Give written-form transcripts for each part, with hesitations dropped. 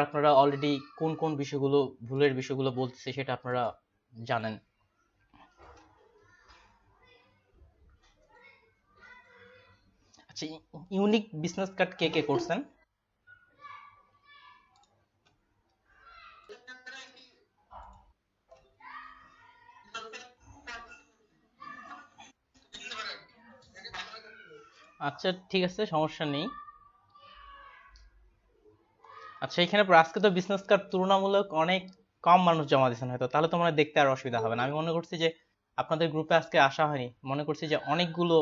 আপনারা অলরেডি কোন কোন বিষয়গুলো ভুলের বিষয়গুলো বলতেছে সেটা আপনারা জানেন। আচ্ছা, ইউনিক বিজনেস কার্ড কে কে করছেন? আচ্ছা ঠিক আছে, সমস্যা নেই। আচ্ছা এখানে আজকে তো বিজনেস কার্ড তুলনামূলক অনেক কম মানুষ জমা দিয়েছেন, হয়তো তাহলে তো মনে হয় দেখতে আর অসুবিধা হবে না। আমি মনে করছি যে আপনাদের গ্রুপে আজকে আসা হয়নি, মনে করছি যে অনেকগুলো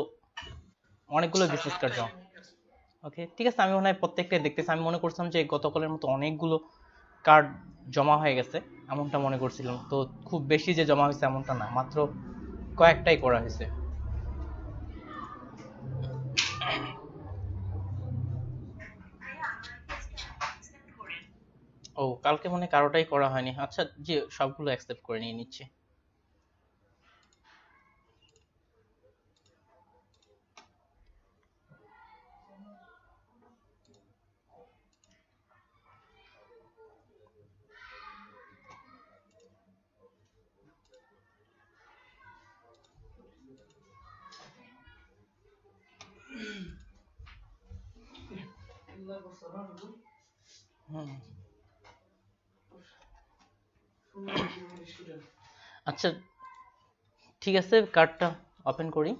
অনেকগুলো বিজনেস কার্ড জমা। ওকে ঠিক আছে, আমি মনে হয় প্রত্যেকটা দেখতেছি। আমি মনে করছিলাম যে গতকালের মতো অনেকগুলো কার্ড জমা হয়ে গেছে, এমনটা মনে করছিলাম। তো খুব বেশি যে জমা হয়েছে এমনটা না, মাত্র কয়েকটাই করা হয়েছে। ও, কালকে মনে হয় কারোটাই করা হয়নি। আচ্ছা জি, সবগুলো অ্যাকসেপ্ট করে নিয়ে নিচ্ছি। হুম। আচ্ছা ঠিক আছে, কার্ডটা ওপেন করি।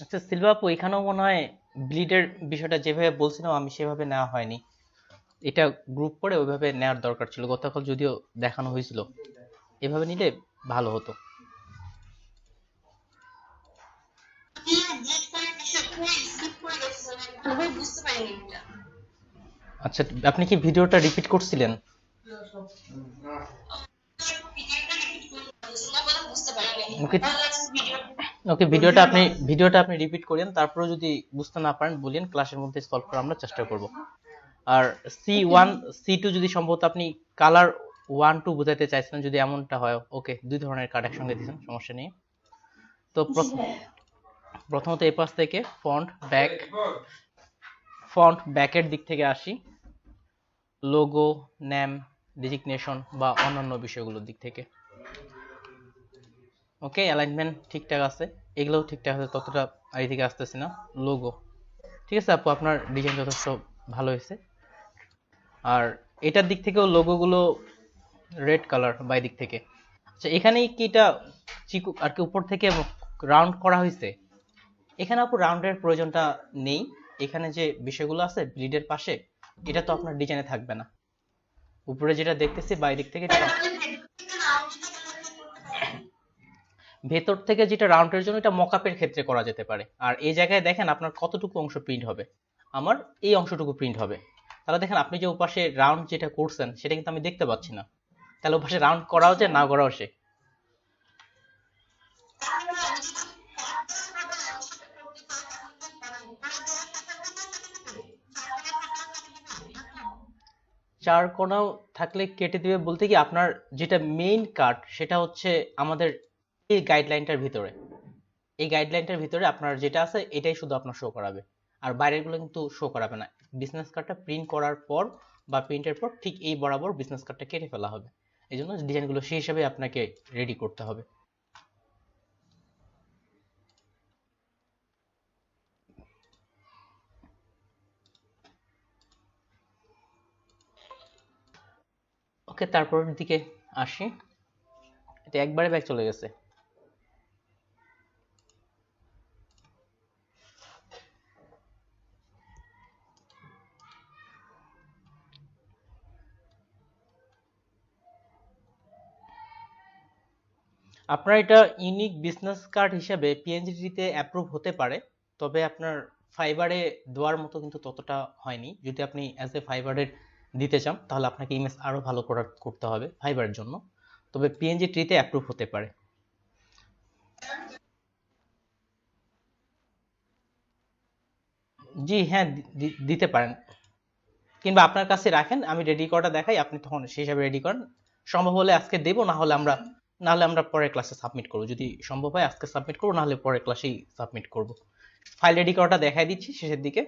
আচ্ছা সিলভা আপু, এখানেও মনে হয় ব্লিডের বিষয়টা যেভাবে বলছিলাম আমি সেভাবে নেওয়া হয়নি। এটা গ্রুপ করে ওইভাবে নেওয়ার দরকার ছিল, গতকাল যদিও দেখানো হয়েছিল। এভাবে নিলে ভালো হতো। আচ্ছা, আপনি কি ভিডিওটা রিপিট করছিলেন? ওকে, ওকে, ভিডিওটা আপনি রিপিট করেন, তারপরে যদি বুঝতে না পারেন বলেন, ক্লাসের মধ্যে সলভ করার আমরা চেষ্টা করব। আর C1 C2 যদি সম্ভবত আপনি কালার 1 2 বোঝাতে চাইছিলেন, যদি এমনটা হয়। ওকে, দুই ধরনের কার্ড একসঙ্গে দিয়েছেন, সমস্যা নেই। তো প্রথমত এই পাশ থেকে ফন্ট ব্যাকের দিক থেকে আসি, লোগো, নেম, ডেজিগনেশন বা অন্যান্য বিষয়গুলোর দিক থেকে। ওকে, অ্যালাইনমেন্ট ঠিকঠাক আছে, এগুলোও ঠিকঠাক আছে, ততটা এই দিকে আসতেছে না। লোগো ঠিক আছে আপু, আপনার ডিজাইন যথেষ্ট ভালো হয়েছে। আর এটার দিক থেকেও লোগোগুলো রেড কালার বাই দিক থেকে। আচ্ছা, এখানে কি এটা চিকু আর কি উপর থেকে রাউন্ড করা হয়েছে? এখানে আপু রাউন্ডের প্রয়োজনটা নেই। এখানে যে বিষয়গুলো আছে ব্লিডের পাশে, এটা তো আপনার ডিজাইনে থাকবে না। উপরে যেটা দেখতেছি বাই দিক থেকে ভেতর থেকে যেটা রাউন্ডের জন্য, এটা মকআপের ক্ষেত্রে করা যেতে পারে। আর এই জায়গায় দেখেন আপনার কতটুকু অংশ প্রিন্ট হবে। আমার এই অংশটুকু প্রিন্ট হবে। তাহলে দেখেন আপনি যে ওপাশে রাউন্ড যেটা করছেন সেটা কিন্তু আমি দেখতে পাচ্ছি না। তাহলে ওপাশে রাউন্ড করাও যায়, না করাও সে। চার কোণাও থাকলে কেটে দিবে বলতে কি, আপনার যেটা মেইন কাট সেটা হচ্ছে আমাদের এই গাইডলাইনটার ভিতরে। এই গাইডলাইনটার ভিতরে আপনার যেটা আছে এটাই শুধু আপনার শো করাবে। আর বাইরের গুলো কিন্তু শো করাবে না। বিজনেস কার্ডটা প্রিন্ট করার পর বা প্রিন্টের পর ঠিক এই বরাবর বিজনেস কার্ডটা কেটে ফেলা হবে। এই জন্য ডিজাইনগুলো সেই হিসাবে আপনাকে রেডি করতে হবে। ওকে, তারপরের দিকে আসি। এটা একবারে ব্যাগ চলে গেছে। আপনার এটা ইউনিক বিজনেস কার্ড হিসেবে পিএনজিটিতে অ্যাপ্রুভ হতে পারে, তবে আপনার ফাইবারে দেওয়ার মতো কিন্তু ততটা হয়নি। যদি আপনি অ্যাজ এ ফাইবারের দিতে চান তাহলে আপনাকে ইমেজ আরো ভালো করতে হবে ফাইবারের জন্য। তবে পিএনজি ট্রিতে অ্যাপ্রুভ হতে পারে। জি হ্যাঁ, দিতে পারেন। কিংবা আপনার কাছে রাখেন, আমি রেডি করাটা দেখাই, আপনি তখন সেই হিসাবে রেডি করেন। সম্ভব হলে আজকে দেবো, না হলে আমরা পরের ক্লাসে সাবমিট করবো। যদি সম্ভব হয় আজকে সাবমিট করবো, না হলে পরের ক্লাসেই সাবমিট করবো। ফাইল রেডি করাটা দেখাই দিচ্ছি শেষের দিকে।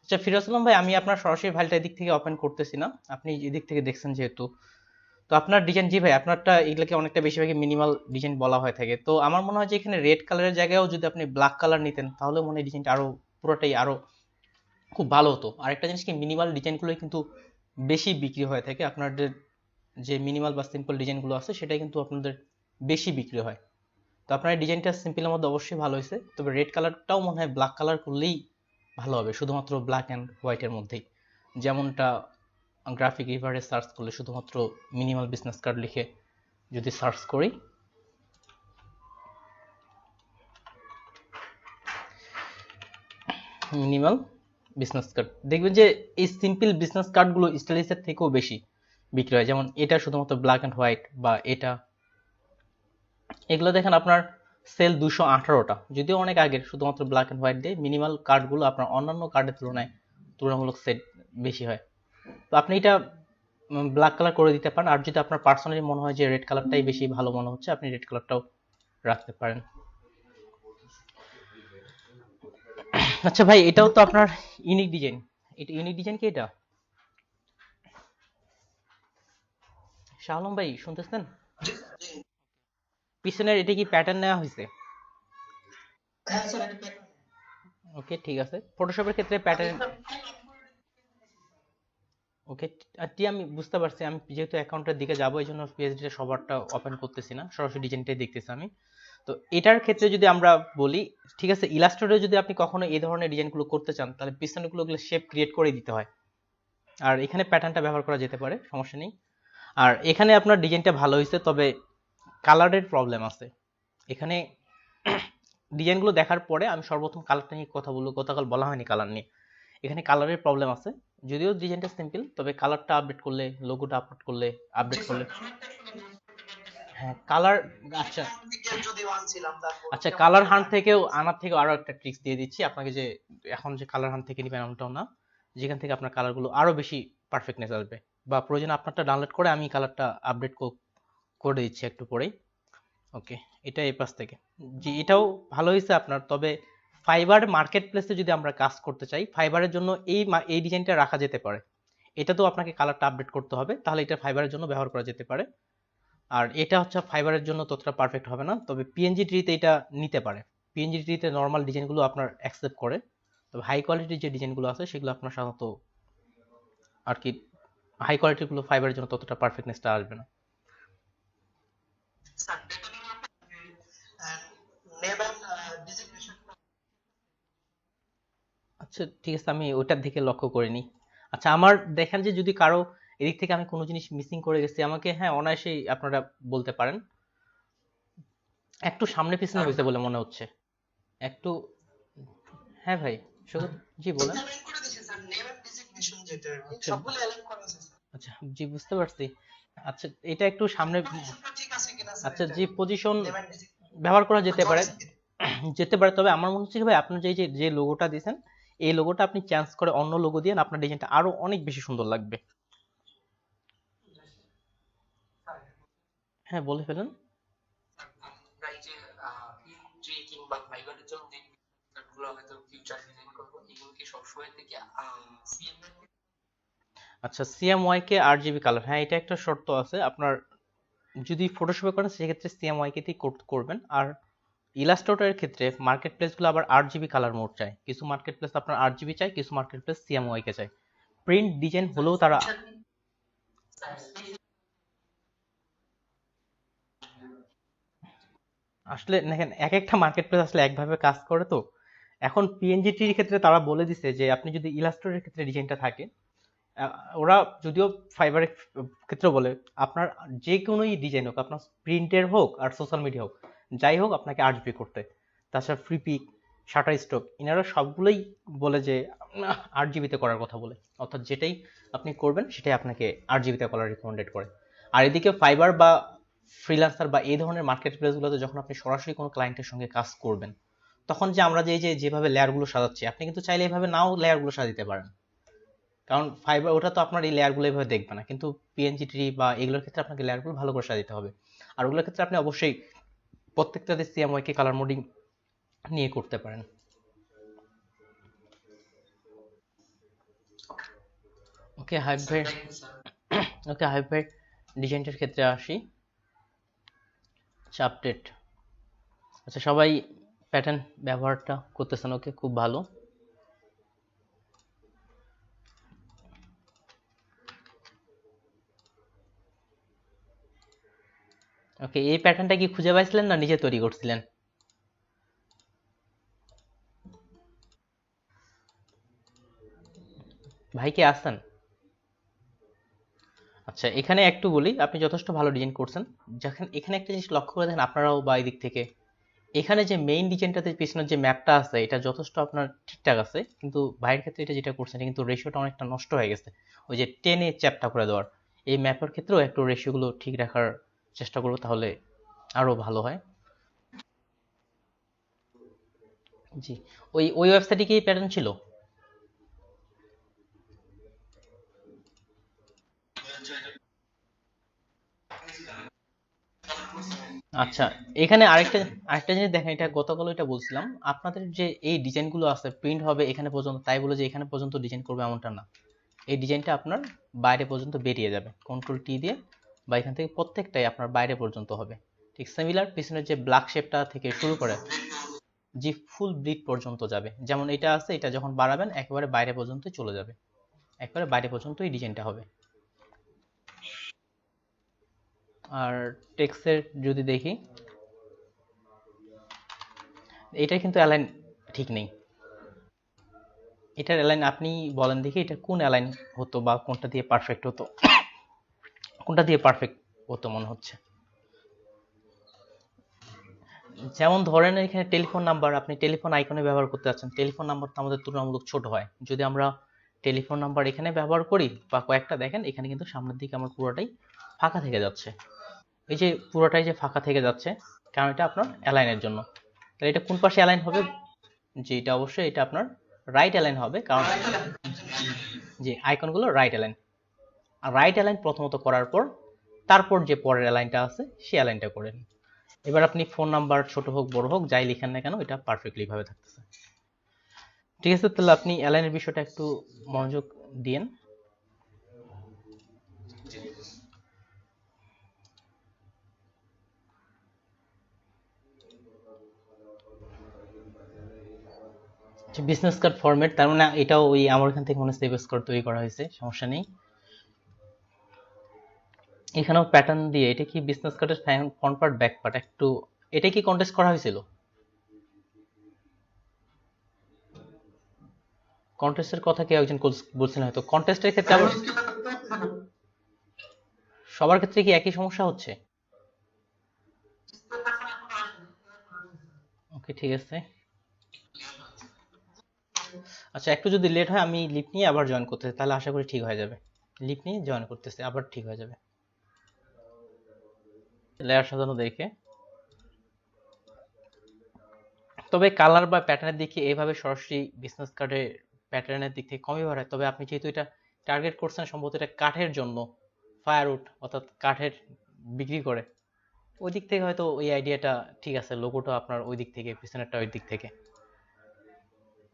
আচ্ছা ফিরোজ আলম ভাই, আমি আপনার সরাসরি ফাইলটা এদিক থেকে ওপেন করতেছি না, আপনি এদিক থেকে দেখছেন যেহেতু। তো আপনার ডিজাইন, জি ভাই, আপনারটা এগুলোকে অনেকটা বেশিরভাগই মিনিমাল ডিজাইন বলা হয়ে থাকে। তো আমার মনে হয় যে এখানে রেড কালারের জায়গায়ও যদি আপনি ব্ল্যাক কালার নিতেন তাহলে মনে হয় ডিজাইনটা আরো পুরোটাই আরো খুব ভালো হতো। আরেকটা জিনিস কি, মিনিমাল ডিজাইনগুলোই কিন্তু বেশি বিক্রি হয়ে থাকে। আপনাদের যে মিনিমাল বা সিম্পল ডিজাইনগুলো আছে সেটাই কিন্তু আপনাদের বেশি বিক্রি হয়। তো আপনার এই ডিজাইনটা সিম্পলের মধ্যে অবশ্যই ভালো হয়েছে, তবে রেড কালারটাও মনে হয় ব্ল্যাক কালার করলেই ভালো হবে, শুধুমাত্র ব্ল্যাক অ্যান্ড হোয়াইটের মধ্যেই। যেমনটা গ্রাফিক রিভারে সার্চ করলে শুধুমাত্র মিনিমাল বিজনেস কার্ড লিখে যদি সার্চ করি, মিনিমাল বিজনেস কার্ড, দেখবেন যে এই সিম্পল বিজনেস কার্ডগুলো স্টাইলিশের থেকেও বেশি বিক্রি হয়। যেমন এটা শুধুমাত্র ব্ল্যাক অ্যান্ড হোয়াইট, বা এগুলো দেখেন আপনার সেল 218টা, যদিও অনেক আগের, শুধুমাত্র ব্ল্যাক অ্যান্ড হোয়াইট দিয়ে। মিনিমাল কার্ডগুলো আপনার অন্যান্য কার্ডের তুলনায় তুলনামূলক সেট বেশি হয়। তো আপনি এটা ব্ল্যাক কালার করে দিতে পারেন, আর যদি আপনার পার্সোনালি মনে হয় যে রেড কালারটাই বেশি ভালো মনে হচ্ছে, আপনি রেড কালারটাও রাখতে পারেন। আচ্ছা ভাই, এটাও তো আপনার ইউনিক ডিজাইন, এটা ইউনিক ডিজাইন কি এটা? শাহ আলম ভাই শুনতেছেন? পিছনের এটা কি প্যাটার্ন নেওয়া হয়েছে? ওকে ঠিক আছে, ফটোশপের ক্ষেত্রে প্যাটার্ন, ওকে আমি বুঝতে পারছি। আমি যেহেতু অ্যাকাউন্টের দিকে যাবো, এই জন্য পিএইচডি সবারটা ওপেন করতেছি না, সরাসরি ডিজাইনটাই দেখতেছি আমি। তো এটার ক্ষেত্রে যদি আমরা বলি, ঠিক আছে, ইলাস্ট্রেটরে যদি আপনি কখনো এই ধরনের ডিজাইনগুলো করতে চান তাহলে পিছনেগুলো শেপ ক্রিয়েট করে দিতে হয়, আর এখানে প্যাটার্নটা ব্যবহার করা যেতে পারে, সমস্যা নেই। আর এখানে আপনার ডিজাইনটা ভালো হয়েছে, তবে কালারের প্রবলেম আছে এখানে। ডিজাইনগুলো দেখার পরে আমি সর্বপ্রথম কালারটা নিয়ে কথা বলবো, গতকাল বলা হয়নি কালার নিয়ে। এখানে কালারের প্রবলেম আছে, যদিও ডিজাইনটা সিম্পল, তবে কালারটা আপডেট করলে, লোগোটা আপডেট করলে, হ্যাঁ কালার, আচ্ছা আচ্ছা, কালার হান্ট থেকেও আনার থেকেও আরো একটা ট্রিক্স দিয়ে দিচ্ছি আপনাকে, যে এখন যে কালার হান্ট থেকে নিবেন এমনটাও না, যেখান থেকে আপনার কালারগুলো আরো বেশি পারফেক্টনেস আসবে, বা প্রয়োজনে আপনারটা ডাউনলোড করে আমি কালারটা আপডেট করে দিচ্ছি একটু পরেই। ওকে, এটা এই পাশ থেকে, জি এটাও ভালো হয়েছে আপনার। তবে ফাইবার মার্কেট প্লেসে যদি আমরা কাজ করতে চাই, ফাইবারের জন্য এই ডিজাইনটা রাখা যেতে পারে। এটা তো আপনাকে কালারটা আপডেট করতে হবে, তাহলে এটা ফাইবারের জন্য ব্যবহার করা যেতে পারে। আর এটা হচ্ছে ফাইবারের জন্য ততটা পারফেক্ট হবে না, তবে পিএনজি ট্রিতে এটা নিতে পারে। পিএনজি ট্রিতে নর্মাল ডিজাইনগুলো আপনার অ্যাকসেপ্ট করে, তবে হাই কোয়ালিটির যে ডিজাইনগুলো আছে সেগুলো আপনার সাধারণত আর কি, হাই কোয়ালিটিগুলো ফাইবারের জন্য ততটা পারফেক্টনেসটা আসবে না। আচ্ছা ঠিক আছে, আমি ওইটার দিকে লক্ষ্য করিনি। আচ্ছা আমার দেখেন যে যদি কারো এদিক থেকে আমি কোনো জিনিস মিসিং করে গেছি, আমাকে হ্যাঁ অনায়াসেই আপনারা বলতে পারেন। একটু সামনে পিছনে হয়েছে বলে মনে হচ্ছে, একটু, হ্যাঁ ভাই শুধু, জি বলেন। আচ্ছা আচ্ছা, জি বুঝতে পারছি। আচ্ছা এটা একটু সামনে, আচ্ছা জি পজিশন ব্যবহার করা যেতে পারে, তবে আমার মনে হচ্ছে কি ভাই, আপনার যে লোগোটা দিয়েছেন, এই লোগোটা আপনি চেঞ্জ করে অন্য লোগো দিয়ে আপনার ডিজাইনটা আরো অনেক বেশি সুন্দর লাগবে। হ্যাঁ বলে ফেলেন। আচ্ছা সিএমওয়াইকে আরজিবি কালার, হ্যাঁ এটা একটা শর্ত আছে আপনার, যদি ফটোশপে করেন সেক্ষেত্রে সিএমওয়াইকে তেই করবেন। আর ইলাস্ট্রেটরের ক্ষেত্রে মার্কেট প্লেসগুলো আবার আরজিবি কালার মোড চায়, কিছু মার্কেট প্লেস আপনার আরজিবি চায়, কিছু মার্কেট প্লেস সিএমওয়াইকে চায়। প্রিন্ট ডিজাইন হলেও তারা, আসলে দেখেন এক একটা মার্কেট প্লেস আসলে একভাবে কাজ করে। তো এখন পিএনজিটির ক্ষেত্রে তারা বলে দিছে যে আপনি যদি ইলাস্ট্রেটরের ক্ষেত্রে ডিজাইনটা থাকে, আহ, ওরা যদিও ফাইবারের ক্ষেত্রে বলে, আপনার যে কোনোই ডিজাইন হোক, আপনার প্রিন্টের হোক আর সোশ্যাল মিডিয়া হোক, যাই হোক আপনাকে আরজিবি করতে। তাছাড়া ফ্রি পিক, শাটার স্টক, এনারা সবগুলোই বলে যে আরজিবিতে করার কথা বলে, অর্থাৎ যেটাই আপনি করবেন সেটাই আপনাকে আরজিবিতে করার রিকমেন্ডেড করে। আর এদিকে ফাইবার বা ফ্রিল্যান্সার বা এই ধরনের মার্কেট প্লেসগুলোতে যখন আপনি সরাসরি কোনো ক্লায়েন্টের সঙ্গে কাজ করবেন, তখন যে আমরা যেভাবে লেয়ারগুলো সাজাচ্ছি, আপনি কিন্তু চাইলে এইভাবে নাও লেয়ারগুলো সাজাতে পারেন। কারণ ফাইবার ওটা তো আপনার এই লেয়ারগুলো এভাবে দেখবে না, কিন্তু পিএনজি ট্রি বা এগুলোর ক্ষেত্রে আপনাকে লেয়ারগুলো ভালো করে সাজাতে হবে। আর ওগুলোর ক্ষেত্রে আপনি অবশ্যই প্রত্যেকটাতে সিএমওয়াইকে কালার মোডিং নিয়ে করতে পারেন। ওকে হাইপ ভাই, ওকে হাইপ ভাই, ডিজাইনটার ক্ষেত্রে আসি। আচ্ছা আপডেট, আচ্ছা সবাই প্যাটার্ন ব্যবহারটা করতেছেন, ওকে খুব ভালো। ওকে, এই প্যাটার্নটা কি খুঁজে পাইছিলেন না নিজে তৈরি করছিলেন? ভাই কি আসছেন? আচ্ছা এখানে একটু বলি, আপনি যথেষ্ট ভালো ডিজাইন করছেন। যখন এখানে একটা জিনিস লক্ষ্য করে দেখেন আপনারাও বা এই দিক থেকে, এখানে যে মেইন ডিজাইনটাতে পিছনের যে ম্যাপটা আছে এটা যথেষ্ট আপনার ঠিকঠাক আছে, কিন্তু ভাইয়ের ক্ষেত্রে এটা যেটা করছেন এটা কিন্তু রেশিওটা অনেকটা নষ্ট হয়ে গেছে, ওই যে টেনে চ্যাপটা করে দেওয়ার। এই ম্যাপের ক্ষেত্রেও একটু রেশিওগুলো ঠিক রাখার চেষ্টা করবো, তাহলে আরো ভালো হয়। জি, ওই ওই ওয়েবসাইটে কি প্যাটার্ন ছিল? আচ্ছা, এখানে আরেকটা আরেকটা জিনিস দেখেন, এটা গতকাল এটা বলছিলাম, আপনাদের যে এই ডিজাইনগুলো আছে প্রিন্ট হবে এখানে পর্যন্ত, তাই বলে যে এখানে পর্যন্ত ডিজাইন করবে এমনটা না। এই ডিজাইনটা আপনার বাইরে পর্যন্ত বেরিয়ে যাবে কন্ট্রোল টি দিয়ে, বা এখান থেকে প্রত্যেকটাই আপনার বাইরে পর্যন্ত হবে। ঠিক সিমিলার পিছনের যে ব্ল্যাক শেপটা থেকে শুরু করে যে ফুল ব্লিড পর্যন্ত যাবে, যেমন এটা আছে, এটা যখন বাড়াবেন একেবারে বাইরে পর্যন্ত চলে যাবে, একেবারে বাইরে পর্যন্ত এই ডিজাইনটা হবে। আর টেক্সটের যদি দেখি, এটা কিন্তু অ্যালাইন ঠিক নেই। এটার অ্যালাইন আপনি বলেন দেখি, এটা কোন অ্যালাইন হতো বা কোনটা দিয়ে পারফেক্ট হতো, কোনটা দিয়ে পারফেক্ট হতো মনে হচ্ছে? যেমন ধরেন এখানে টেলিফোন নাম্বার, আপনি টেলিফোন আইকনে ব্যবহার করতে যাচ্ছেন, টেলিফোন নাম্বার তো আমাদের তুলনামূলক ছোট হয়। যদি আমরা টেলিফোন নাম্বার এখানে ব্যবহার করি বা কয়েকটা দেখেন, এখানে কিন্তু সামনের দিকে আমার পুরোটাই ফাঁকা থেকে যাচ্ছে। এই যে পুরোটাই যে ফাঁকা থেকে যাচ্ছে, কারণ এটা আপনার অ্যালাইনের জন্য। তাহলে এটা কোন পাশে অ্যালাইন হবে? যে এটা অবশ্যই এটা আপনার রাইট অ্যালাইন হবে, কারণ যে আইকনগুলো রাইট অ্যালাইন। আর রাইট অ্যালাইন প্রথমত করার পর তারপর যে পরের অ্যালাইনটা আছে সেই অ্যালাইনটা করেন। এবার আপনি ফোন নাম্বার ছোট হোক বড় হোক যাই লিখেন না কেন, এটা পারফেক্টলি ভাবে থাকতেছে। ঠিক আছে, তাহলে আপনি অ্যালাইনের বিষয়টা একটু মনোযোগ দিয়েন। বিজনেস কার্ড ফরম্যাট, তার মানে এটাও ওই আমার এখান থেকে মনে সেভ কার্ড তৈরি করা হয়েছে, সমস্যা নেই। এখানেও প্যাটার্ন দিয়ে, এটা কি বিজনেস কার্ডের ফ্রন্ট পার্ট ব্যাক পার্ট একটু, এটা কি কন্টেস্ট করা হয়েছিল? কন্টেস্টের কথা কেউ একজন বলছিলেন হয়তো, কন্টেস্টের ক্ষেত্রে আবার সবার ক্ষেত্রে কি একই সমস্যা হচ্ছে? ওকে ঠিক আছে। আচ্ছা একটু যদি লেট হয় আমি লিপ নিয়ে আবার জয়েন করতেছি, তাহলে আশা করি ঠিক হয়ে যাবে। লিপ নিয়ে জয়েন করতেছি, আবার ঠিক হয়ে যাবে। লেয়ার সাজানো দেখে, তবে কালার বা প্যাটার্নের দিকে এইভাবে সরাসরি বিজনেস কার্ডের প্যাটার্নের দিক থেকে কমই বাড়ায়। তবে আপনি যেহেতু এটা টার্গেট করছেন সম্ভবত এটা কাঠের জন্য, ফায়ারউড অর্থাৎ কাঠের বিক্রি করে, ওই দিক থেকে হয়তো ওই আইডিয়াটা ঠিক আছে, লোগোটা আপনার ওই দিক থেকে, পিছনেরটা ওই দিক থেকে।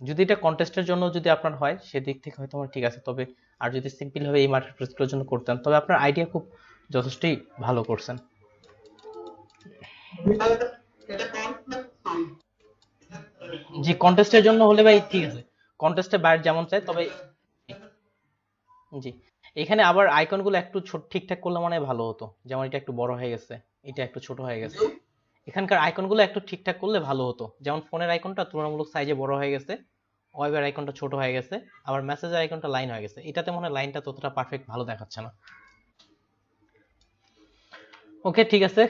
যদি এটা কন্টেস্টের জন্য যদি আপনার হয় সেদিক থেকে হয়তো আমার ঠিক আছে, তবে আর যদি সিম্পল ভাবে এই মার্কেট প্লেসগুলোর জন্য করতেন, তবে আপনার আইডিয়া খুব যথেষ্টই ভালো করছেন। জি কন্টেস্টের জন্য হলে ভাই ঠিক আছে, কন্টেস্টের বাইরে যেমন চাই, তবে জি এখানে আবার আইকন গুলো একটু ছোট ঠিকঠাক করলে মানে ভালো হতো, যেমন এটা একটু বড় হয়ে গেছে, এটা একটু ছোট হয়ে গেছে। এখানকার আইকন গুলো একটু ঠিকঠাক করলে ভালো হতো, যেমন ফোনের আইকনটা তুলনামূলক সাইজে বড় হয়ে গেছে, ওয়েবের আইকনটা ছোট হয়ে গেছে, আবার মেসেজের আইকনটা লাইন হয়ে গেছে, এটাতে মনে হয় লাইনটা ততটা পারফেক্ট ভালো দেখাচ্ছে না। ওকে ঠিক আছে,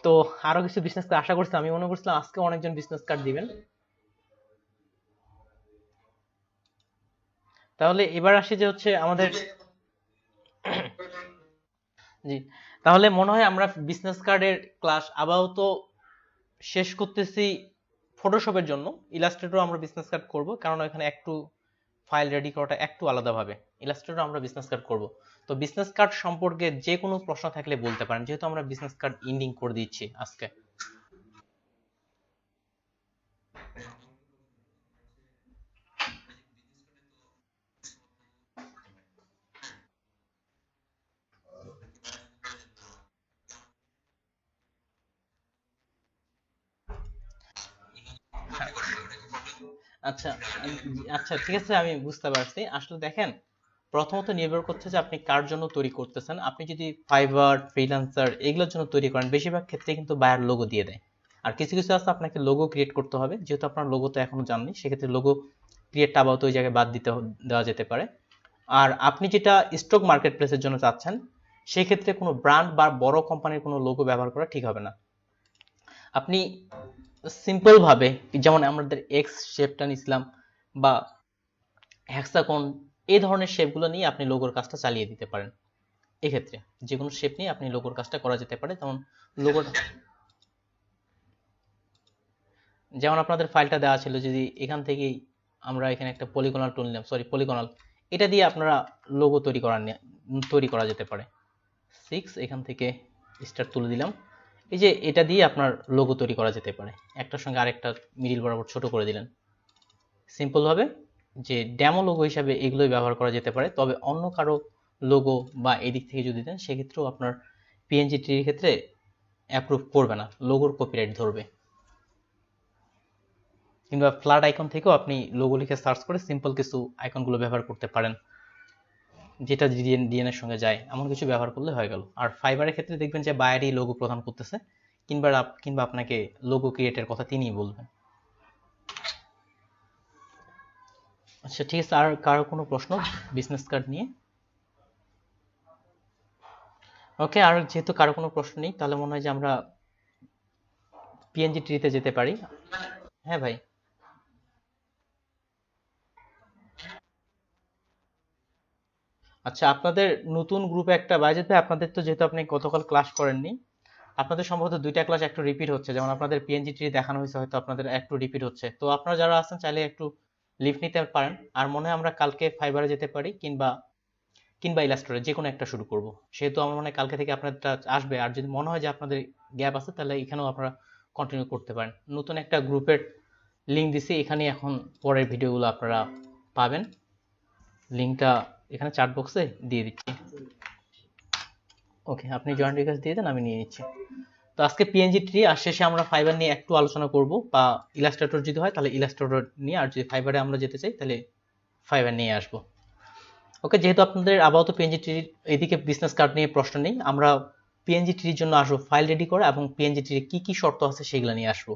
তো আরো কিছু বিজনেস কার্ড আশা করছি, আমি মনে করছিলাম আজকে অনেকজন বিজনেস কার্ড দিবেন। তাহলে এবার আসি যে হচ্ছে আমাদের, জি তাহলে মনে হয় আমরা বিজনেস কার্ডের ক্লাস আপাতত শেষ করতেছি। ফটোশপের জন্য ইলাস্ট্রেটর আমরা বিজনেস কার্ড করব, কারণ এখানে একটু ফাইল রেডি করাটা একটু আলাদাভাবে। ইলাস্ট্রেটর আমরা বিজনেস কার্ড করব। তো বিজনেস কার্ড সম্পর্কে যে কোনো প্রশ্ন থাকলে বলতে পারেন, যেহেতু আমরা বিজনেস কার্ড ইন্ডিং করে দিচ্ছি আজকে। আচ্ছা আচ্ছা ঠিক আছে, আমি বুঝতে পারছি। আসলে দেখেন, প্রথমত নির্ভর করছে যে আপনি কার জন্য তৈরি করতেছেন। আপনি যদি ফাইবার, ফ্রিল্যান্সার এগুলোর জন্য তৈরি করেন, বেশিরভাগ ক্ষেত্রে কিন্তু বায়ার লোগো দিয়ে দেয়। আর কিছু কিছু আছে আপনাকে লোগো ক্রিয়েট করতে হবে, যেহেতু আপনার লোগো তো এখনো জাননি, সেক্ষেত্রে লোগো ক্রিয়েটটা আপাতত ওই জায়গায় বাদ দেওয়া যেতে পারে। আর আপনি যেটা স্টক মার্কেট প্লেসের জন্য চাচ্ছেন, সেই ক্ষেত্রে কোনো ব্র্যান্ড বা বড় কোম্পানির কোনো লোগো ব্যবহার করা ঠিক হবে না। আপনি সিম্পল ভাবে, যেমন আমাদের এক্স শেপটা নিছিলাম বা হ্যাক্সাগন, এই ধরনের শেপগুলো নিয়ে আপনি লোগোর কাজটা চালিয়ে দিতে পারেন। এক্ষেত্রে যে কোনো শেপ নিয়ে আপনি লোগোর কাজটা করা যেতে পারে। যেমন আপনাদের ফাইলটা দেওয়া ছিল, যদি এখান থেকেই আমরা এখানে একটা পলিগনাল টুল নিলাম, সরি পলিগনাল, এটা দিয়ে আপনারা লোগো তৈরি করা যেতে পারে। 6 এখান থেকে স্টার তুলে দিলাম। এই যে এটা দিয়ে আপনার লোগো তৈরি করা যেতে পারে, একটার সঙ্গে আরেকটা মিডিল বরাবর ছোট করে দিলেন। সিম্পল ভাবে যে ডেমো লোগো হিসাবে এগুলোই ব্যবহার করা যেতে পারে। তবে অন্য কারো লোগো বা এদিক থেকে যদি দেন, সেক্ষেত্রেও আপনার পিএনজি ট্রির ক্ষেত্রে অ্যাপ্রুভ করবে না, লোগোর কপিরাইট ধরবে। কিংবা ফ্ল্যাট আইকন থেকেও আপনি লোগো লিখে সার্চ করে সিম্পল কিছু আইকনগুলো ব্যবহার করতে পারেন, যেটা ডিএন এর সঙ্গে যায়, এমন কিছু ব্যবহার করলে হয়ে গেল। আর ফাইবারের ক্ষেত্রে দেখবেন যে বায়ারই লোগো প্রদান করতেছে, কিংবা আপনাকে লোগো ক্রিয়েটের কথা তিনিই বলবেন। আচ্ছা ঠিক আছে, আর কারো কোনো প্রশ্ন বিজনেস কার্ড নিয়ে? ওকে, আর যেহেতু কারো কোনো প্রশ্ন নেই, তাহলে মনে হয় যে আমরা পিএনজি ট্রিতে যেতে পারি। হ্যাঁ ভাই। আচ্ছা, আপনাদের নতুন গ্রুপে একটা বাজেট ভাই, আপনাদের তো যেহেতু আপনি গতকাল ক্লাস করেননি, আপনাদের সম্ভবত 2টা ক্লাস একটু রিপিট হচ্ছে। যেমন আপনাদের পিএনজি ট্রি দেখানো হয়েছে, হয়তো আপনাদের একটু রিপিট হচ্ছে। তো আপনারা যারা আছেন চাইলে একটু লিভ নিতে পারেন। আর মনে হয় আমরা কালকে ফাইবারে যেতে পারি, কিংবা কিংবা ইলাস্ট্রেটরে যে কোনো একটা শুরু করব। সেহেতু আমার মনে হয় কালকে থেকে আপনারটা আসবে। আর যদি মনে হয় যে আপনাদের গ্যাপ আছে, তাহলে এখানেও আপনারা কন্টিনিউ করতে পারেন। নতুন একটা গ্রুপের লিঙ্ক দিছি, এখানে এখন পরের ভিডিওগুলো আপনারা পাবেন। লিঙ্কটা এখানে চ্যাট বক্সে দিয়ে দিচ্ছি। ওকে, আপনি জয়েন্ট রিকোয়েস্ট দিয়ে দেন, আমি নিয়ে নিচ্ছি। তো আজকে পিএনজি ট্রি, আর শেষে আমরা ফাইবার নিয়ে একটু আলোচনা করব, বা ইলাস্ট্রেটর যদি হয় তাহলে ইলাস্ট্রেটর নিয়ে, আর যদি ফাইবারে আমরা যেতে চাই তাহলে ফাইবার নিয়ে আসবো। ওকে, যেহেতু আপনাদের আপাতত পিএনজি ট্রির এদিকে বিজনেস কার্ড নিয়ে প্রশ্ন নেই, আমরা পিএনজি ট্রির জন্য আসবো ফাইল রেডি করা, এবং পিএনজি ট্রির কি কি শর্ত আছে সেগুলো নিয়ে আসবো।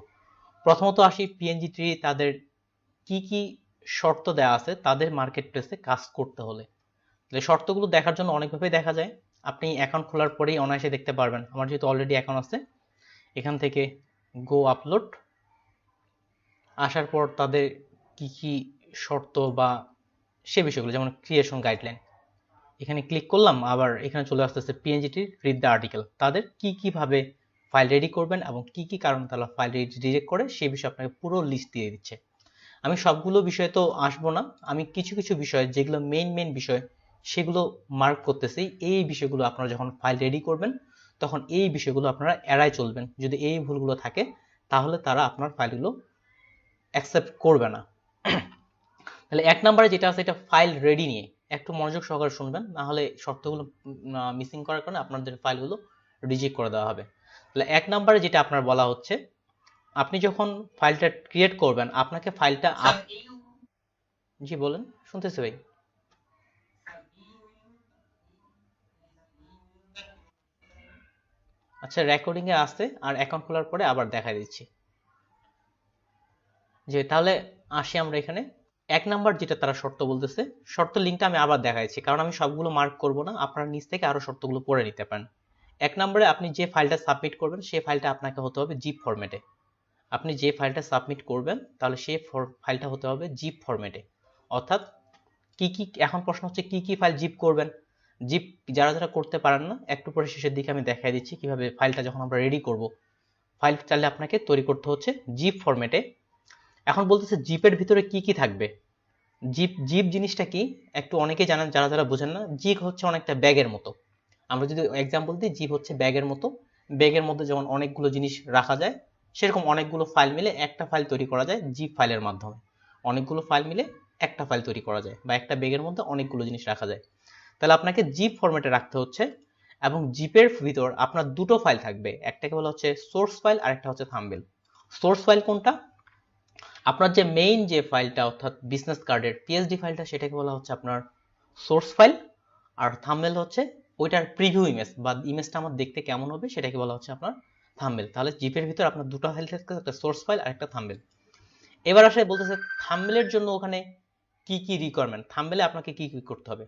প্রথমত আসি পিএনজি ট্রি, তাদের কি কি শর্ত দেওয়া আছে তাদের মার্কেট প্লেসে কাজ করতে হলে। তাহলে শর্তগুলো দেখার জন্য অনেকভাবে দেখা যায়। আপনি অ্যাকাউন্ট খোলার পরেই অনায়াসে দেখতে পারবেন। আমার যেহেতু অলরেডি অ্যাকাউন্ট আছে, এখান থেকে গো আপলোড আসার পর তাদের কি কি শর্ত বা সে বিষয়গুলো, যেমন ক্রিয়েশন গাইডলাইন, এখানে ক্লিক করলাম, আবার এখানে চলে আসতেছে পিএনজিটির রিড দ্য আর্টিকেল। তাদের কি কিভাবে ফাইল রেডি করবেন এবং কি কি কারণে তারা ফাইল রিজেক্ট করে, সেই বিষয়ে আপনাকে পুরো লিস্ট দিয়ে দিচ্ছে। আমি সবগুলো বিষয়ে তো আসবো না, আমি কিছু কিছু বিষয় যেগুলো মেইন বিষয় সেগুলো মার্ক করতেছি। এই বিষয়গুলো আপনারা যখন ফাইল রেডি করবেন, তখন এই বিষয়গুলো আপনারা এড়ায় চলবেন। যদি এই ভুলগুলো থাকে, তাহলে তারা আপনার ফাইলগুলো অ্যাকসেপ্ট করবে না। তাহলে 1 নম্বরে যেটা আছে, এটা ফাইল রেডি নিয়ে একটু মনোযোগ সহকারে শুনবেন, না হলে শর্তগুলো মিসিং করার কারণে আপনাদের ফাইলগুলো রিজেক্ট করে দেওয়া হবে। তাহলে 1 নম্বরে যেটা আপনার বলা হচ্ছে, আপনি যখন ফাইলটা ক্রিয়েট করবেন, আপনাকে ফাইলটা জি বলেন, শুনতেছি ভাই। আচ্ছা, রেকর্ডিং এ আছে, আর অ্যাকাউন্ট খোলার পরে আবার দেখাই দিচ্ছি। যে তাহলে আসি আমরা এখানে। 1 নম্বর যেটা তারা শর্ত বলতেছে, শর্ত লিঙ্কটা আমি আবার দেখাইছি, কারণ আমি সবগুলো মার্ক করব না, আপনারা নিচ থেকে আরো শর্তগুলো পড়ে নিতে পারেন। 1 নম্বরে আপনি যে ফাইলটা সাবমিট করবেন, সেই ফাইলটা আপনাকে হতে হবে জিপ ফরম্যাটে। আপনি যে ফাইলটা সাবমিট করবেন, তাহলে সেই ফাইলটা হতে হবে জিপ ফরম্যাটে। অর্থাৎ কি কি, এখন প্রশ্ন হচ্ছে কি কি ফাইল জিপ করবেন। জিপ যারা যারা করতে পারেন না, একটু পরে শেষের দিকে আমি দেখাই দিচ্ছি কিভাবে ফাইলটা যখন আমরা রেডি করব, ফাইল চাইলে আপনাকে তৈরি করতে হচ্ছে জিপ ফরম্যাটে। এখন বলতেছে জিপের ভিতরে কি কি থাকবে। জিপ জিপ জিনিসটা কি একটু অনেকে জানেন, যারা যারা বোঝেন না। জিপ হচ্ছে অনেকটা ব্যাগের মতো। আমরা যদি এক্সাম্পল দিই, জিপ হচ্ছে ব্যাগের মতো। ব্যাগের মধ্যে যেমন অনেকগুলো জিনিস রাখা যায়, সেরকম অনেকগুলো ফাইল মিলে একটা ফাইল তৈরি করা যায় জিপ ফাইলের মাধ্যমে। অনেকগুলো ফাইল মিলে একটা ফাইল তৈরি করা যায়, বা একটা ব্যাগের মধ্যে অনেকগুলো জিনিস রাখা যায়। তাহলে আপনাকে জিপ ফরম্যাটে রাখতে হচ্ছে, এবং জিপের ভিতর আপনার দুটো ফাইল থাকবে, একটাকে বলা হচ্ছে সোর্স ফাইল আর একটা হচ্ছে থাম্বনেল। সোর্স ফাইল কোনটা? আপনার যে মেইন যে ফাইলটা, অর্থাৎ বিজনেস কার্ডের পিএসডি ফাইলটা, সেটাকে বলা হচ্ছে আপনার সোর্স ফাইল। আর থাম্বনেল হচ্ছে ওইটার প্রিভিউ ইমেজ, বা ইমেজটা আমার দেখতে কেমন হবে সেটাকে বলা হচ্ছে আপনার থাম্বনেল। তাহলে জিপের ভিতর আপনার দুটো ফাইল থাকবে, একটা সোর্স ফাইল আর একটা থাম্বনেল। এবার আসে বলতেছে থাম্বনেলের জন্য ওখানে কি কি রিকোয়ারমেন্ট, থাম্বনেলে আপনাকে কি কি করতে হবে।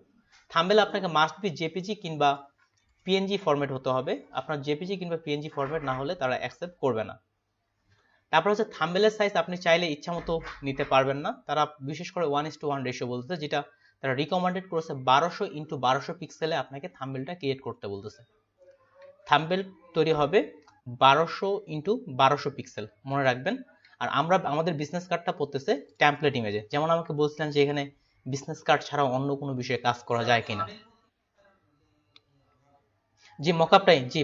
থাম্বনেলে আপনাকে মাস্ট বি জেপিজি কিংবা পিএনজি ফরম্যাট হতে হবে। আপনার জেপিজি কিংবা পিএনজি ফরম্যাট না হলে তারা অ্যাকসেপ্ট করবে না। তারপর হচ্ছে থাম্বনেলের সাইজ আপনি চাইলে ইচ্ছা মতো নিতে পারবেন না। তারা বিশেষ করে 1:1 রেশিও বলতেছে, যেটা তারা রিকমেন্ডেড করেছে 1200x1200 পিক্সেলে আপনাকে থাম্বনেলটা ক্রিয়েট করতে বলতেছে। থাম্বনেল তৈরি হবে 1200x1200 পিক্সেল, মনে রাখবেন। আর আমরা আমাদের বিজনেস কার্ডটা পড়তেছে টেমপ্লেট ইমেজে। যেমন আমাকে বলছিলেন যে এখানে বিজনেস কার্ড ছাড়াও অন্য কোনো বিষয়ে কাজ করা যায় কিনা। জি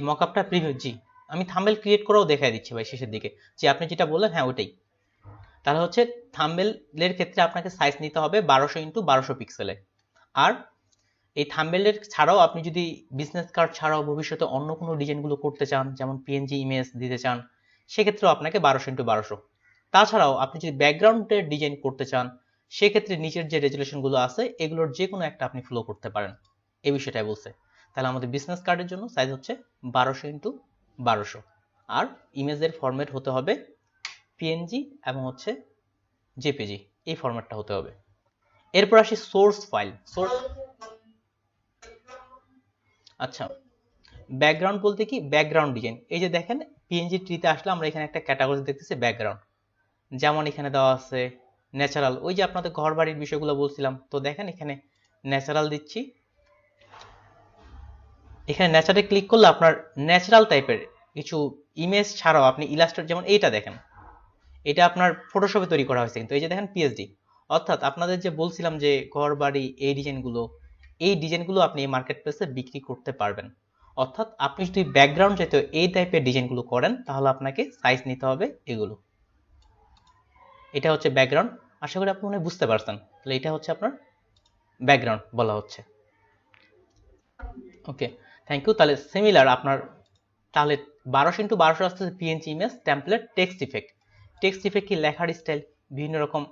মকআপটা প্রিভিউ, জি আমি থাম্বনেল ক্রিয়েট করেও দেখাই দিচ্ছি ভাই শেষের দিকে। যে আপনি যেটা বললেন, হ্যাঁ ওটাই। তাহলে হচ্ছে থাম্বনেলের ক্ষেত্রে আপনাকে সাইজ নিতে হবে 1200x1200 পিক্সেলে। আর এই থাম্বনেলের ছাড়াও আপনি যদি বিজনেস কার্ড ছাড়াও ভবিষ্যতে অন্য কোনো ডিজাইনগুলো করতে চান, যেমন পিএনজি ইমেজ দিতে চান, সেক্ষেত্রেও আপনাকে 1200x1200। তাছাড়াও আপনি যদি ব্যাকগ্রাউন্ডের ডিজাইন করতে চান, সেক্ষেত্রে নিচের যে রেজুলেশনগুলো আছে এগুলোর যে কোনো একটা আপনি ফ্লো করতে পারেন, এই বিষয়টাই বলছে। তাহলে আমাদের বিজনেস কার্ডের জন্য সাইজ হচ্ছে 1200x1200। আর ইমেজের ফরম্যাট হতে হবে পিএনজি এবং হচ্ছে জেপিজি, এই ফরম্যাটটা হতে হবে। এরপর আসি সোর্স ফাইল। আচ্ছা, ব্যাকগ্রাউন্ড বলতে কি, ব্যাকগ্রাউন্ড ডিজাইন। এই যে দেখেন পিএনজি ট্রিতে আসলে আমরা এখানে একটা ক্যাটাগরি দেখতেছি ব্যাকগ্রাউন্ড। যেমন এখানে দেওয়া আছে ন্যাচারাল, ওই যে আপনাদের ঘর বাড়ির বিষয়গুলো বলছিলাম, তো দেখেন এখানে ন্যাচারাল দিচ্ছি। এখানে ন্যাচারে ক্লিক করলে আপনার ন্যাচারাল টাইপের কিছু ইমেজ ছাড়াও আপনি ইলাস্ট্রেট, যেমন এইটা দেখেন, এটা আপনার ফটোশপে তৈরি করা হয়েছে, কিন্তু এই যে দেখেন পিএসডি। অর্থাৎ আপনাদের যে বলছিলাম যে ঘর বাড়ি এই ডিজাইনগুলো আপনি মার্কেট প্লেসে বিক্রি করতে পারবেন। অর্থাৎ আপনি যদি ব্যাকগ্রাউন্ড জাতীয় এই টাইপের ডিজাইনগুলো করেন, তাহলে আপনাকে সাইজ নিতে হবে এগুলো। এটা হচ্ছে ব্যাকগ্রাউন্ড। আশা করি আপনি মনে হয় বুঝতে পারছেন। তাহলে এটা হচ্ছে আপনার ব্যাকগ্রাউন্ড বলা হচ্ছে। ওকে, থ্যাংক ইউ। তাহলে সিমিলার আপনার, তাহলে 1200x1200 আসতেছে PNG image, template, text effect. Text effect কি, লেখার স্টাইল, বিভিন্ন রকম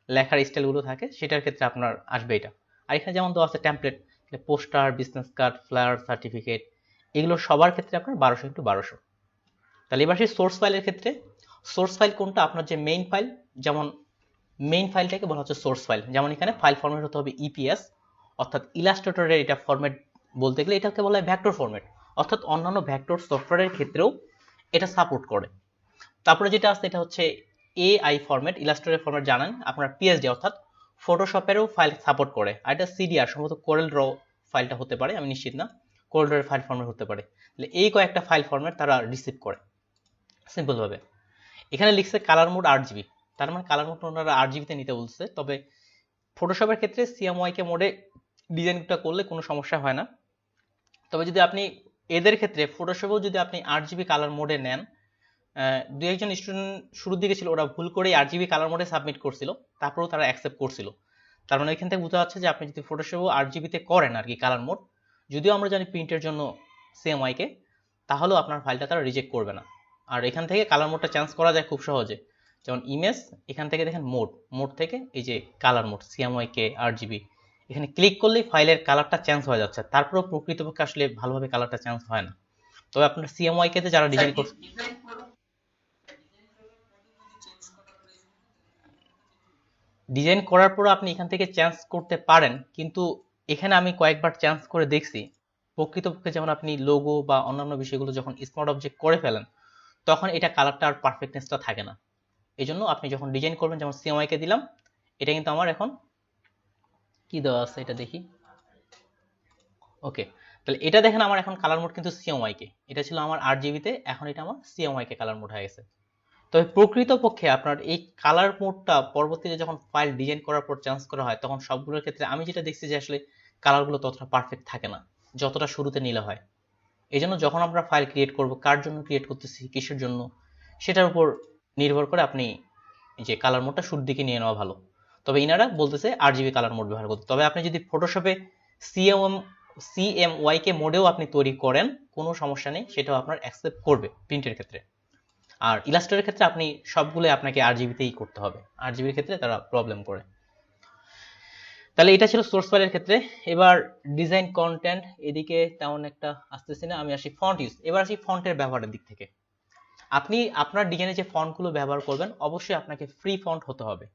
লেখার স্টাইলগুলো থাকে, সেটার ক্ষেত্রে আপনার আসবে এটা। আর এখানে যেমন দেওয়া আছে template, poster, business card, flyer, certificate, এগুলো সবার ক্ষেত্রে আপনার 1200x1200। তাহলে এবার সেই সোর্স ফাইলের ক্ষেত্রে, সোর্স ফাইল কোনটা? আপনার যে মেইন ফাইল, যেমন মেইন ফাইলটাকে বলা হচ্ছে সোর্স ফাইল। যেমন এখানে ফাইল ফরম্যাট হতে হবে ইপিএস, অর্থাৎ ইলাস্ট্রেটরের এটা ফরম্যাট বলতে গেলে এটাকে বলা হয় ভেক্টর ফরম্যাট, অর্থাৎ অন্যান্য ভেক্টর সফটওয়্যারের ক্ষেত্রেও এটা সাপোর্ট করে। তারপরে যেটা আছে এটা হচ্ছে এআই ফরম্যাট, ইলাস্ট্রেটর ফরম্যাট জানেন আপনার পিএসডি, অর্থাৎ ফটোশপেরও ফাইল সাপোর্ট করে। আর এটা সিডিআর, সম্ভবত কোরেল ড্র ফাইলটা হতে পারে, আমি নিশ্চিত না, কোরেল ড্র ফাইল ফরম্যাট হতে পারে। তাহলে এই কয়েকটা ফাইল ফরম্যাট তারা রিসিভ করে সিম্পল ভাবে। এখানে লিখছে কালার মোড 8GB, তার মানে কালার মোড ওনারা 8GB নিতে বলছে। তবে ফটোশপের ক্ষেত্রে সিএমওয়াইকে মোডে ডিজাইনটা করলে কোনো সমস্যা হয় না। তবে যদি আপনি এদের ক্ষেত্রে ফটোশপেও যদি আপনি 8GB কালার মোডে নেন, দু একজন স্টুডেন্ট শুরুর দিকে ছিল, ওরা ভুল করে 8GB কালার মোডে সাবমিট করছিল, তারপরেও তারা অ্যাকসেপ্ট করছিল। তার মানে এখান থেকে বোঝা যাচ্ছে যে আপনি যদি ফটোশপেও 8GB করেন আর কি কালার মোড, যদিও আমরা জানি প্রিন্টের জন্য সিএমওয়াইকে, তাহলেও আপনার ফাইলটা তারা রিজেক্ট করবে না। আর এখান থেকে কালার মোডটা চেঞ্জ করা যায় খুব সহজে। যেমন ইমেজ, এখান থেকে দেখেন মোড থেকে এই যে কালার মোড সিএমওয়াইকে 8GB, এখানে ক্লিক করলেই ফাইলের কালারটা চেঞ্জ হয়ে যাচ্ছে। তারপরেও প্রকৃতপক্ষে আসলে ভালোভাবে কালারটা চেঞ্জ হয় না। তবে আপনার সিএমওয়াইকে তে যারা ডিজাইন করছে, ডিজাইন করার পর আপনি এখান থেকে চেঞ্জ করতে পারেন, কিন্তু এখানে আমি কয়েকবার চেঞ্জ করে দেখছি, প্রকৃতপক্ষে যেমন আপনি লোগো বা অন্যান্য বিষয়গুলো যখন স্মার্ট অবজেক্ট করে ফেলেন, তখন এটা কালারটা আর পারফেক্টনেসটা থাকে না। এই জন্য আপনি যখন ডিজাইন করবেন, যেমন সিএমআই কে দিলাম, এটা কিন্তু আমার এখন কি দেওয়া আছে এটা দেখি। ওকে, তাহলে এটা দেখেন আমার এখন কালার মোড কিন্তু সিএমআই কে, এটা ছিল আমার 8GB তে, এখন এটা আমার সিএমআই কে কালার মোড হয়ে গেছে। তবে প্রকৃতপক্ষে আপনার এই কালার মোডটা পরবর্তীতে যখন ফাইল ডিজাইন করার পর চেঞ্জ করা হয় তখন সবগুলোর ক্ষেত্রে আমি যেটা দেখছি যে আসলে কালারগুলো ততটা পারফেক্ট থাকে না যতটা শুরুতে নিলে হয়। এই জন্য যখন আমরা ফাইল ক্রিয়েট করব, কার জন্য ক্রিয়েট করতেছি, কিসের জন্য, সেটার উপর নির্ভর করে আপনি যে কালার মোডটা শুরুর দিকে নিয়ে নেওয়া ভালো। তবে ইনারা বলতেছে RGB কালার মোড ব্যবহার করতে। তবে আপনি যদি ফটোশপে CMYK মোডেও আপনি তৈরি করেন কোনো সমস্যা নেই, সেটাও আপনার অ্যাকসেপ্ট করবে প্রিন্টের ক্ষেত্রে। আর ইলাস্ট্রেটের ক্ষেত্রে আপনি সবগুলো আপনাকে RGBতেই করতে হবে, RGBর ক্ষেত্রে তারা প্রবলেম করে। তাহলে এটা ছিল সোর্স ফাইলের ক্ষেত্রে। এবার ডিজাইন কন্টেন্ট এদিকে তেমন একটা আসতেছি না, আমি আসি ফন্ট ইউজ। এবার আসি ফন্টের ব্যবহারের দিক থেকে। আপনি আপনার ডিজাইনে যে ফন্টগুলো ব্যবহার করবেন অবশ্যই আপনাকে ফ্রি ফন্ট হতে হবে।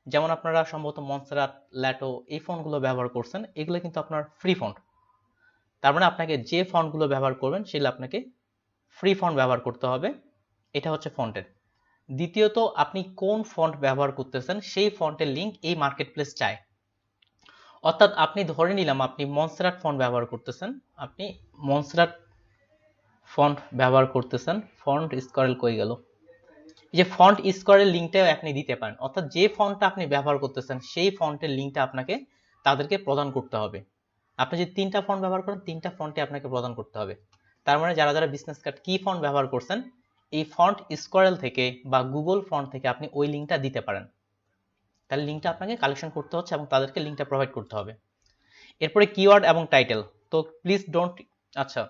যেমন আপনারা সম্ভবত মনসেরাট, ল্যাটো এই ফন্টগুলো ব্যবহার করছেন, এগুলো কিন্তু আপনার ফ্রি ফন্ট। তার মানে আপনাকে যে ফন্টগুলো ব্যবহার করবেন সেগুলো আপনাকে ফ্রি ফন্ট ব্যবহার করতে হবে। এটা হচ্ছে ফন্টের। দ্বিতীয়ত, আপনি কোন ফন্ট ব্যবহার করতেছেন সেই ফন্টের লিঙ্ক এই মার্কেটপ্লেস চায়। অর্থাৎ আপনি ধরে নিলাম আপনি মনসেরাট ফন্ট ব্যবহার করতেছেন, আপনি মনসেরাট ফন্ট ব্যবহার করতেছেন, ফন্ট স্কোয়ারেল কই গেল, এই যে ফন্ট স্কোয়ারের লিঙ্কটাও আপনি দিতে পারেন। অর্থাৎ যে ফন্টটা আপনি ব্যবহার করতেছেন সেই ফন্টের লিঙ্কটা আপনাকে তাদেরকে প্রদান করতে হবে। আপনি যদি 3টা ফন্ট ব্যবহার করেন 3টা ফন্টে আপনাকে প্রদান করতে হবে। তার মানে যারা যারা বিজনেস কার্ড কি ফন্ট ব্যবহার করছেন এই ফন্ট স্কোয়ারেল থেকে বা গুগল ফন্ট থেকে আপনি ওই লিঙ্কটা দিতে পারেন। তাহলে লিঙ্কটা আপনাকে কালেকশন করতে হচ্ছে এবং তাদেরকে লিঙ্কটা প্রোভাইড করতে হবে। এরপরে কিওয়ার্ড এবং টাইটেল। তো প্লিজ ডোন্ট, আচ্ছা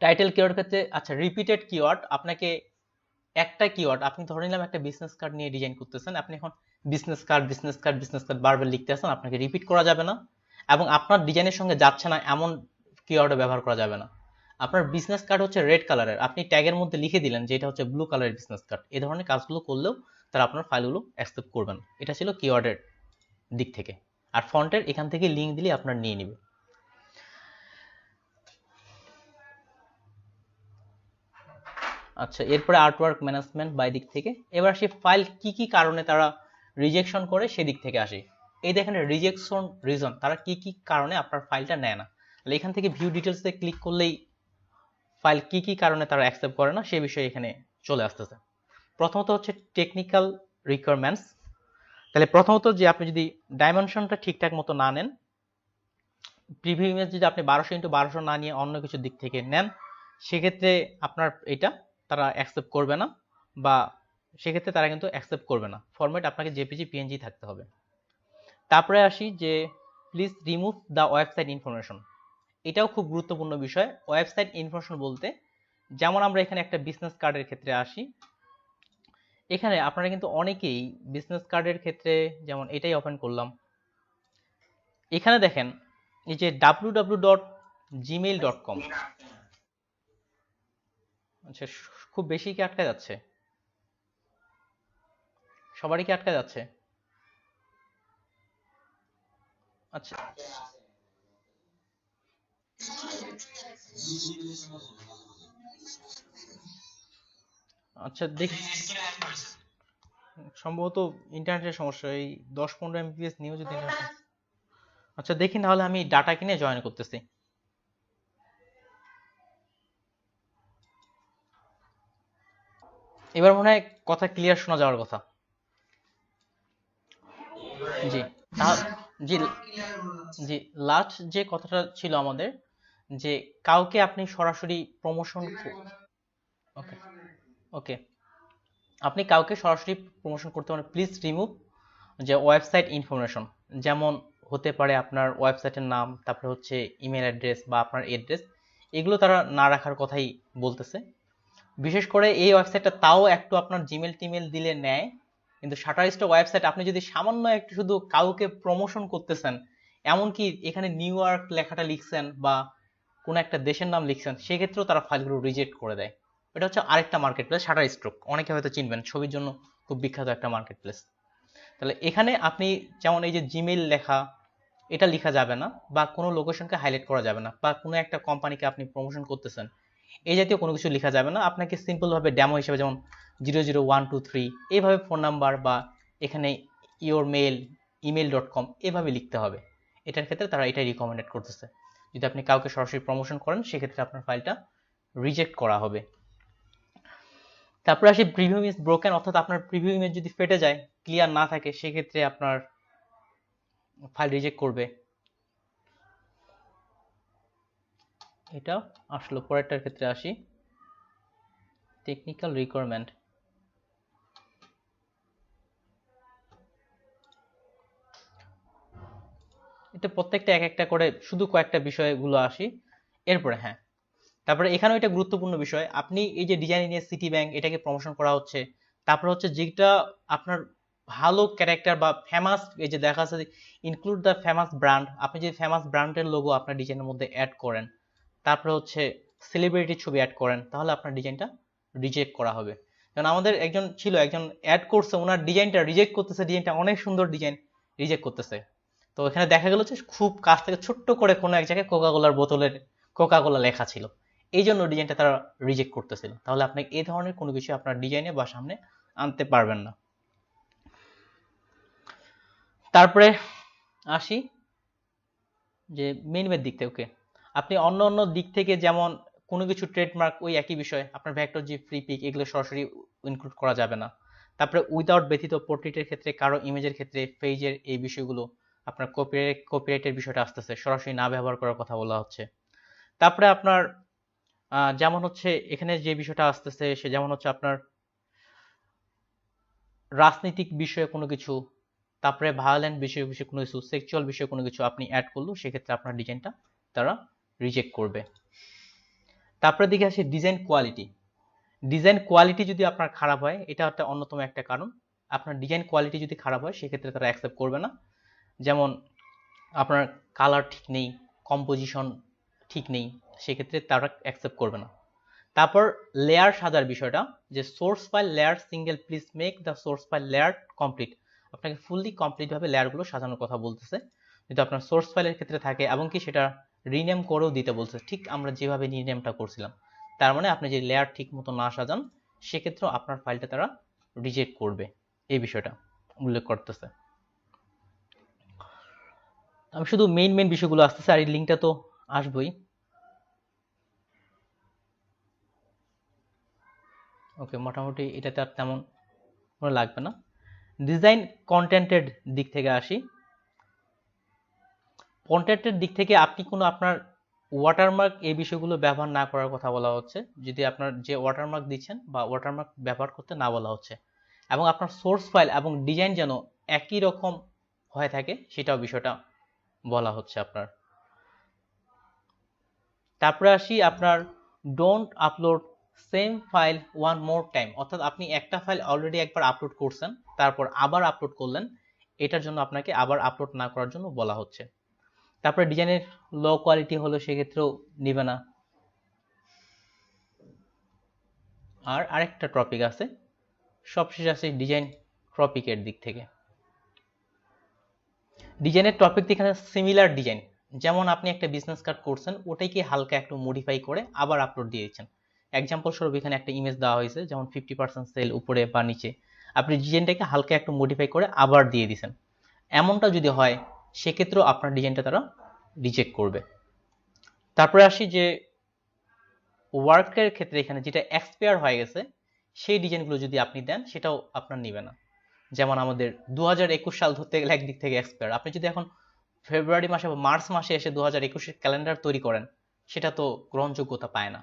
টাইটেল কিওয়ার্ড ক্ষেত্রে, আচ্ছা রিপিটেড কিওয়ার্ড, আপনাকে একটা কিওয়ার্ড আপনি ধরে নিলাম একটা বিজনেস কার্ড নিয়ে ডিজাইন করতেছেন, আপনি এখন business card business card business card বারবার লিখতে আছেন, আপনাকে রিপিট করা যাবে না এবং আপনার ডিজাইনের সঙ্গে যাচ্ছে না এমন কিওয়ার্ডও ব্যবহার করা যাবে না। আপনার বিজনেস কার্ড হচ্ছে রেড কালারের, আপনি ট্যাগের মধ্যে লিখে দিলেন যে এটা হচ্ছে ব্লু কালারের বিজনেস কার্ড, এই ধরনের কাজগুলো করলেও তারা আপনার ফাইলগুলো অ্যাকসেপ্ট করবেন। এটা ছিল কিওয়ার্ডের দিক থেকে। আর ফন্টের এখান থেকে লিঙ্ক দিলে আপনার নিয়ে নেবে। আচ্ছা, এরপরে আর্টওয়ার্ক ম্যানেজমেন্ট বাই দিক থেকে। এবার আসি ফাইল কি কি কারণে তারা রিজেকশন করে সেদিক থেকে আসি। এই দেখেন রিজেকশন রিজন, তারা কি কি কারণে আপনার ফাইলটা নেয় না। তাহলে এখান থেকে ভিউ ডিটেলসে ক্লিক করলেই ফাইল কি কি কারণে তারা অ্যাকসেপ্ট করে না সে বিষয়ে এখানে চলে আসতেছে। প্রথমত হচ্ছে টেকনিক্যাল রিকোয়ারমেন্টস। তাহলে প্রথমত যে আপনি যদি ডাইমেনশনটা ঠিকঠাক মতো না নেন, প্রিভিউ ইমেজ যদি আপনি 1200x1200 না নিয়ে অন্য কিছু দিক থেকে নেন সেক্ষেত্রে আপনার এটা তারা অ্যাকসেপ্ট করবে না, বা সেক্ষেত্রে তারা কিন্তু অ্যাকসেপ্ট করবে না। ফরম্যাট আপনাকে জেপিজি পিএনজি থাকতে হবে। তারপরে আসি যে please remove the website information. এটাও খুব গুরুত্বপূর্ণ বিষয়। ওয়েবসাইট ইনফরমেশন বলতে যেমন আমরা এখানে একটা বিজনেস কার্ডের ক্ষেত্রে আসি, এখানে আপনারা কিন্তু অনেকেই বিজনেস কার্ডের ক্ষেত্রে যেমন এটাই ওপেন করলাম, এখানে দেখেন এই যে www.gmail.com, আচ্ছা খুব বেশি কি আটকে যাচ্ছে, সবারই কি আটকে যাচ্ছে? আচ্ছা আচ্ছা দেখি, সম্ভবত ইন্টারনেটের সমস্যা, এই 10-15 MBPS নিয়েও যদি আচ্ছা দেখি, নাহলে আমি ডাটা কিনে জয়েন করতেছি। এবার মনে হয় কথা ক্লিয়ার শোনা যাওয়ার কথা। জি জি জি, লাস্ট যে কথাটা ছিল আমাদের, যে কাউকে আপনি সরাসরি প্রমোশন, ওকে ওকে, আপনি কাউকে সরাসরি প্রমোশন করতে পারেন। প্লিজ রিমুভ যে ওয়েবসাইট ইনফরমেশন, যেমন হতে পারে আপনার ওয়েবসাইটের নাম, তারপরে হচ্ছে ইমেল অ্যাড্রেস বা আপনার অ্যাড্রেস, এগুলো তারা না রাখার কথাই বলতেছে। বিশেষ করে এই ওয়েবসাইটটা তাও একটু আপনার জিমেল টিমেল দিলে নেয়, কিন্তু শাটার স্টক ওয়েবসাইট আপনি যদি সামান্য একটু শুধু কাউকে প্রমোশন করতেছেন, এমনকি এখানে নিউ ইয়র্ক লেখাটা লিখছেন বা কোনো একটা দেশের নাম লিখছেন, সেক্ষেত্রেও তারা ফাইলগুলো রিজেক্ট করে দেয়। এটা হচ্ছে আরেকটা মার্কেট প্লেস, শাটার স্ট্রোক, অনেকে হয়তো চিনবেন, ছবির জন্য খুব বিখ্যাত একটা মার্কেট প্লেস। তাহলে এখানে আপনি যেমন এই যে জিমেইল লেখা, এটা লেখা যাবে না, বা কোনো লোকেশনকে হাইলাইট করা যাবে না, বা কোনো একটা কোম্পানিকে আপনি প্রমোশন করতেছেন এই জাতীয় কোনো কিছু লেখা যাবে না। আপনাকে সিম্পলভাবে ডেমো হিসেবে যেমন 00123 এইভাবে ফোন নাম্বার বা এখানে ইওর মেল email.com এভাবে লিখতে হবে। এটার ক্ষেত্রে তারা এটাই রিকমেন্ডেড করতেছে। যদি আপনি কাউকে সরাসরি প্রমোশন করেন সেক্ষেত্রে আপনার ফাইলটা রিজেক্ট করা হবে। তারপরে আসি প্রিভিউ ইমেজ ব্রোকেন, অর্থাৎ আপনার প্রিভিউ ইমেজ যদি ফেটে যায়, ক্লিয়ার না থাকে, সেক্ষেত্রে আপনার ফাইল রিজেক্ট করবে। এটা আসলে পরেরটার ক্ষেত্রে আসি, টেকনিক্যাল রিকোয়ারমেন্ট। এটা প্রত্যেকটা এক একটা করে শুধু কয়েকটা বিষয়গুলো আসি। এরপরে হ্যাঁ, তারপরে এখানেও এটা গুরুত্বপূর্ণ বিষয়, আপনি এই যে ডিজাইন নিয়ে সিটি ব্যাংক এটাকে প্রমোশন করা হচ্ছে, তারপরে হচ্ছে যেটা আপনার ভালো ক্যারেক্টার বা ফেমাস, এই যে দেখা যাচ্ছে ইনক্লুড দ্য ফেমাস ব্র্যান্ড, আপনি যদি ফেমাস ব্র্যান্ডের লোগো আপনার ডিজাইনের মধ্যে অ্যাড করেন, তারপরে হচ্ছে সেলিব্রিটির ছবি অ্যাড করেন, তাহলে আপনার ডিজাইনটা রিজেক্ট করা হবে। কারণ আমাদের একজন ছিল, একজন অ্যাড করছে, ওনার ডিজাইনটা রিজেক্ট করতেছে, ডিজাইনটা অনেক সুন্দর ডিজাইন রিজেক্ট করতেছে। তো এখানে দেখা গেল যে খুব কাছ থেকে ছোট্ট করে কোনো এক জায়গায় কোকাকোলার বোতলের কোকাকোলা লেখা ছিল, এই জন্য ডিজাইনটা তারা রিজেক্ট করতেছিল। তাহলে আপনি এই ধরনের কোনো কিছু আপনার ডিজাইনে বা সামনে আনতে পারবেন না। তারপরে আসি যে মেইনের দিক থেকে। ওকে, আপনি অন্য অন্য দিক থেকে যেমন কোনো কিছু ট্রেডমার্ক, ওই একই বিষয়, আপনার ভেক্টর জি, ফ্রি পিক, এগুলো সরাসরি ইনক্লুড করা যাবে না। তারপরে উইদাউট ব্যতীত পোর্ট্রেটের ক্ষেত্রে, কারো ইমেজের ক্ষেত্রে, পেজের এই বিষয়গুলো আপনার কপিরাইটের বিষয়টা আসতেছে, সরাসরি না ব্যবহার করার কথা বলা হচ্ছে। তারপরে আপনার যেমন হচ্ছে এখানে যে বিষয়টা আসতেছে, সে যেমন হচ্ছে আপনার রাজনৈতিক বিষয়ে কোনো কিছু, তারপরে ভায়োলেন্ট বিষয়ে বিষয়ে কোনো কিছু, সেক্সুয়াল বিষয়ে কোনো কিছু আপনি অ্যাড করলো, সেক্ষেত্রে আপনার ডিজাইনটা তারা রিজেক্ট করবে। তারপরে দিকে আসে ডিজাইন কোয়ালিটি। ডিজাইন কোয়ালিটি যদি আপনার খারাপ হয়, এটা একটা অন্যতম একটা কারণ। আপনার ডিজাইন কোয়ালিটি যদি খারাপ হয়, সেক্ষেত্রে তারা অ্যাকসেপ্ট করবে না। যেমন আপনার কালার ঠিক নেই, কম্পোজিশন ঠিক নেই, সেক্ষেত্রে তারা অ্যাকসেপ্ট করবে না। তারপর লেয়ার সাজার বিষয়টা, যে source file layer single, please make the source file layer complete, আপনাকে ফুললি কমপ্লিট ভাবে লেয়ারগুলো সাজানোর কথা বলতেছে। যদি আপনার সোর্স ফাইলের ক্ষেত্রে থাকে, এবং কি সেটা রিনেম করেও দিতে বলছে, ঠিক আমরা যেভাবে রিনেমটা করছিলাম। তার মানে আপনি যে লেয়ার ঠিক মতো না সাজান, সেক্ষেত্রেও আপনার ফাইলটা তারা রিজেক্ট করবে, এই বিষয়টা উল্লেখ করতেছে। আমি শুধু মেইন বিষয়গুলো আসতেছে, আর এই লিঙ্কটা তো আসবই। ওকে, মোটামুটি এটাতে আর তেমন কোনো লাগবে না। ডিজাইন কন্টেন্টের দিক থেকে আসি। কন্টেন্টের দিক থেকে আপনি কোনো আপনার ওয়াটারমার্ক এই বিষয়গুলো ব্যবহার না করার কথা বলা হচ্ছে, যদি আপনার যে ওয়াটারমার্ক দিচ্ছেন বা ওয়াটারমার্ক ব্যবহার করতে না বলা হচ্ছে, এবং আপনার সোর্স ফাইল এবং ডিজাইন যেন একই রকম হয়ে থাকে, সেটাও বিষয়টা বলা হচ্ছে আপনার। তারপরে আসি আপনার don't upload same file one more time, অর্থাৎ আপনি একটা ফাইল অলরেডি একবার আপলোড করছেন, তারপর আবার আপলোড করলেন, এটার জন্য আপনাকে আবার আপলোড না করার জন্য বলা হচ্ছে। তারপরে ডিজাইনের লো কোয়ালিটি হলো, সেক্ষেত্রেও নিবে না। আর আরেকটা টপিক আছে, সবশেষে আছে ডিজাইন টপিকের দিক থেকে। ডিজাইনের টপিক এখানে সিমিলার ডিজাইন, যেমন আপনি একটা বিজনেস কার্ড করছেন, ওটাকে হালকা একটু মডিফাই করে আবার আপলোড দিয়ে দিচ্ছেন। এক্সাম্পল স্বরূপ এখানে একটা ইমেজ দেওয়া হয়েছে, যেমন 50% সেল উপরে বা নিচে, আপনি ডিজাইনটাকে হালকা একটু মডিফাই করে আবার দিয়ে দিচ্ছেন। এমনটা যদি হয়, সেক্ষেত্রেও আপনার ডিজাইনটা তারা রিজেক্ট করবে। তারপরে আসি যে ওয়ার্কের ক্ষেত্রে, এখানে যেটা এক্সপায়ার হয়ে গেছে, সেই ডিজাইনগুলো যদি আপনি দেন, সেটাও আপনার নিবে না। যেমন আমাদের 2021 সাল ধরতে গেলে একদিক থেকে এক্সপায়ার, আপনি যদি এখন ফেব্রুয়ারি মাসে বা মার্চ মাসে এসে 2021-এর ক্যালেন্ডার তৈরি করেন, সেটা তো গ্রহণযোগ্যতা পায় না।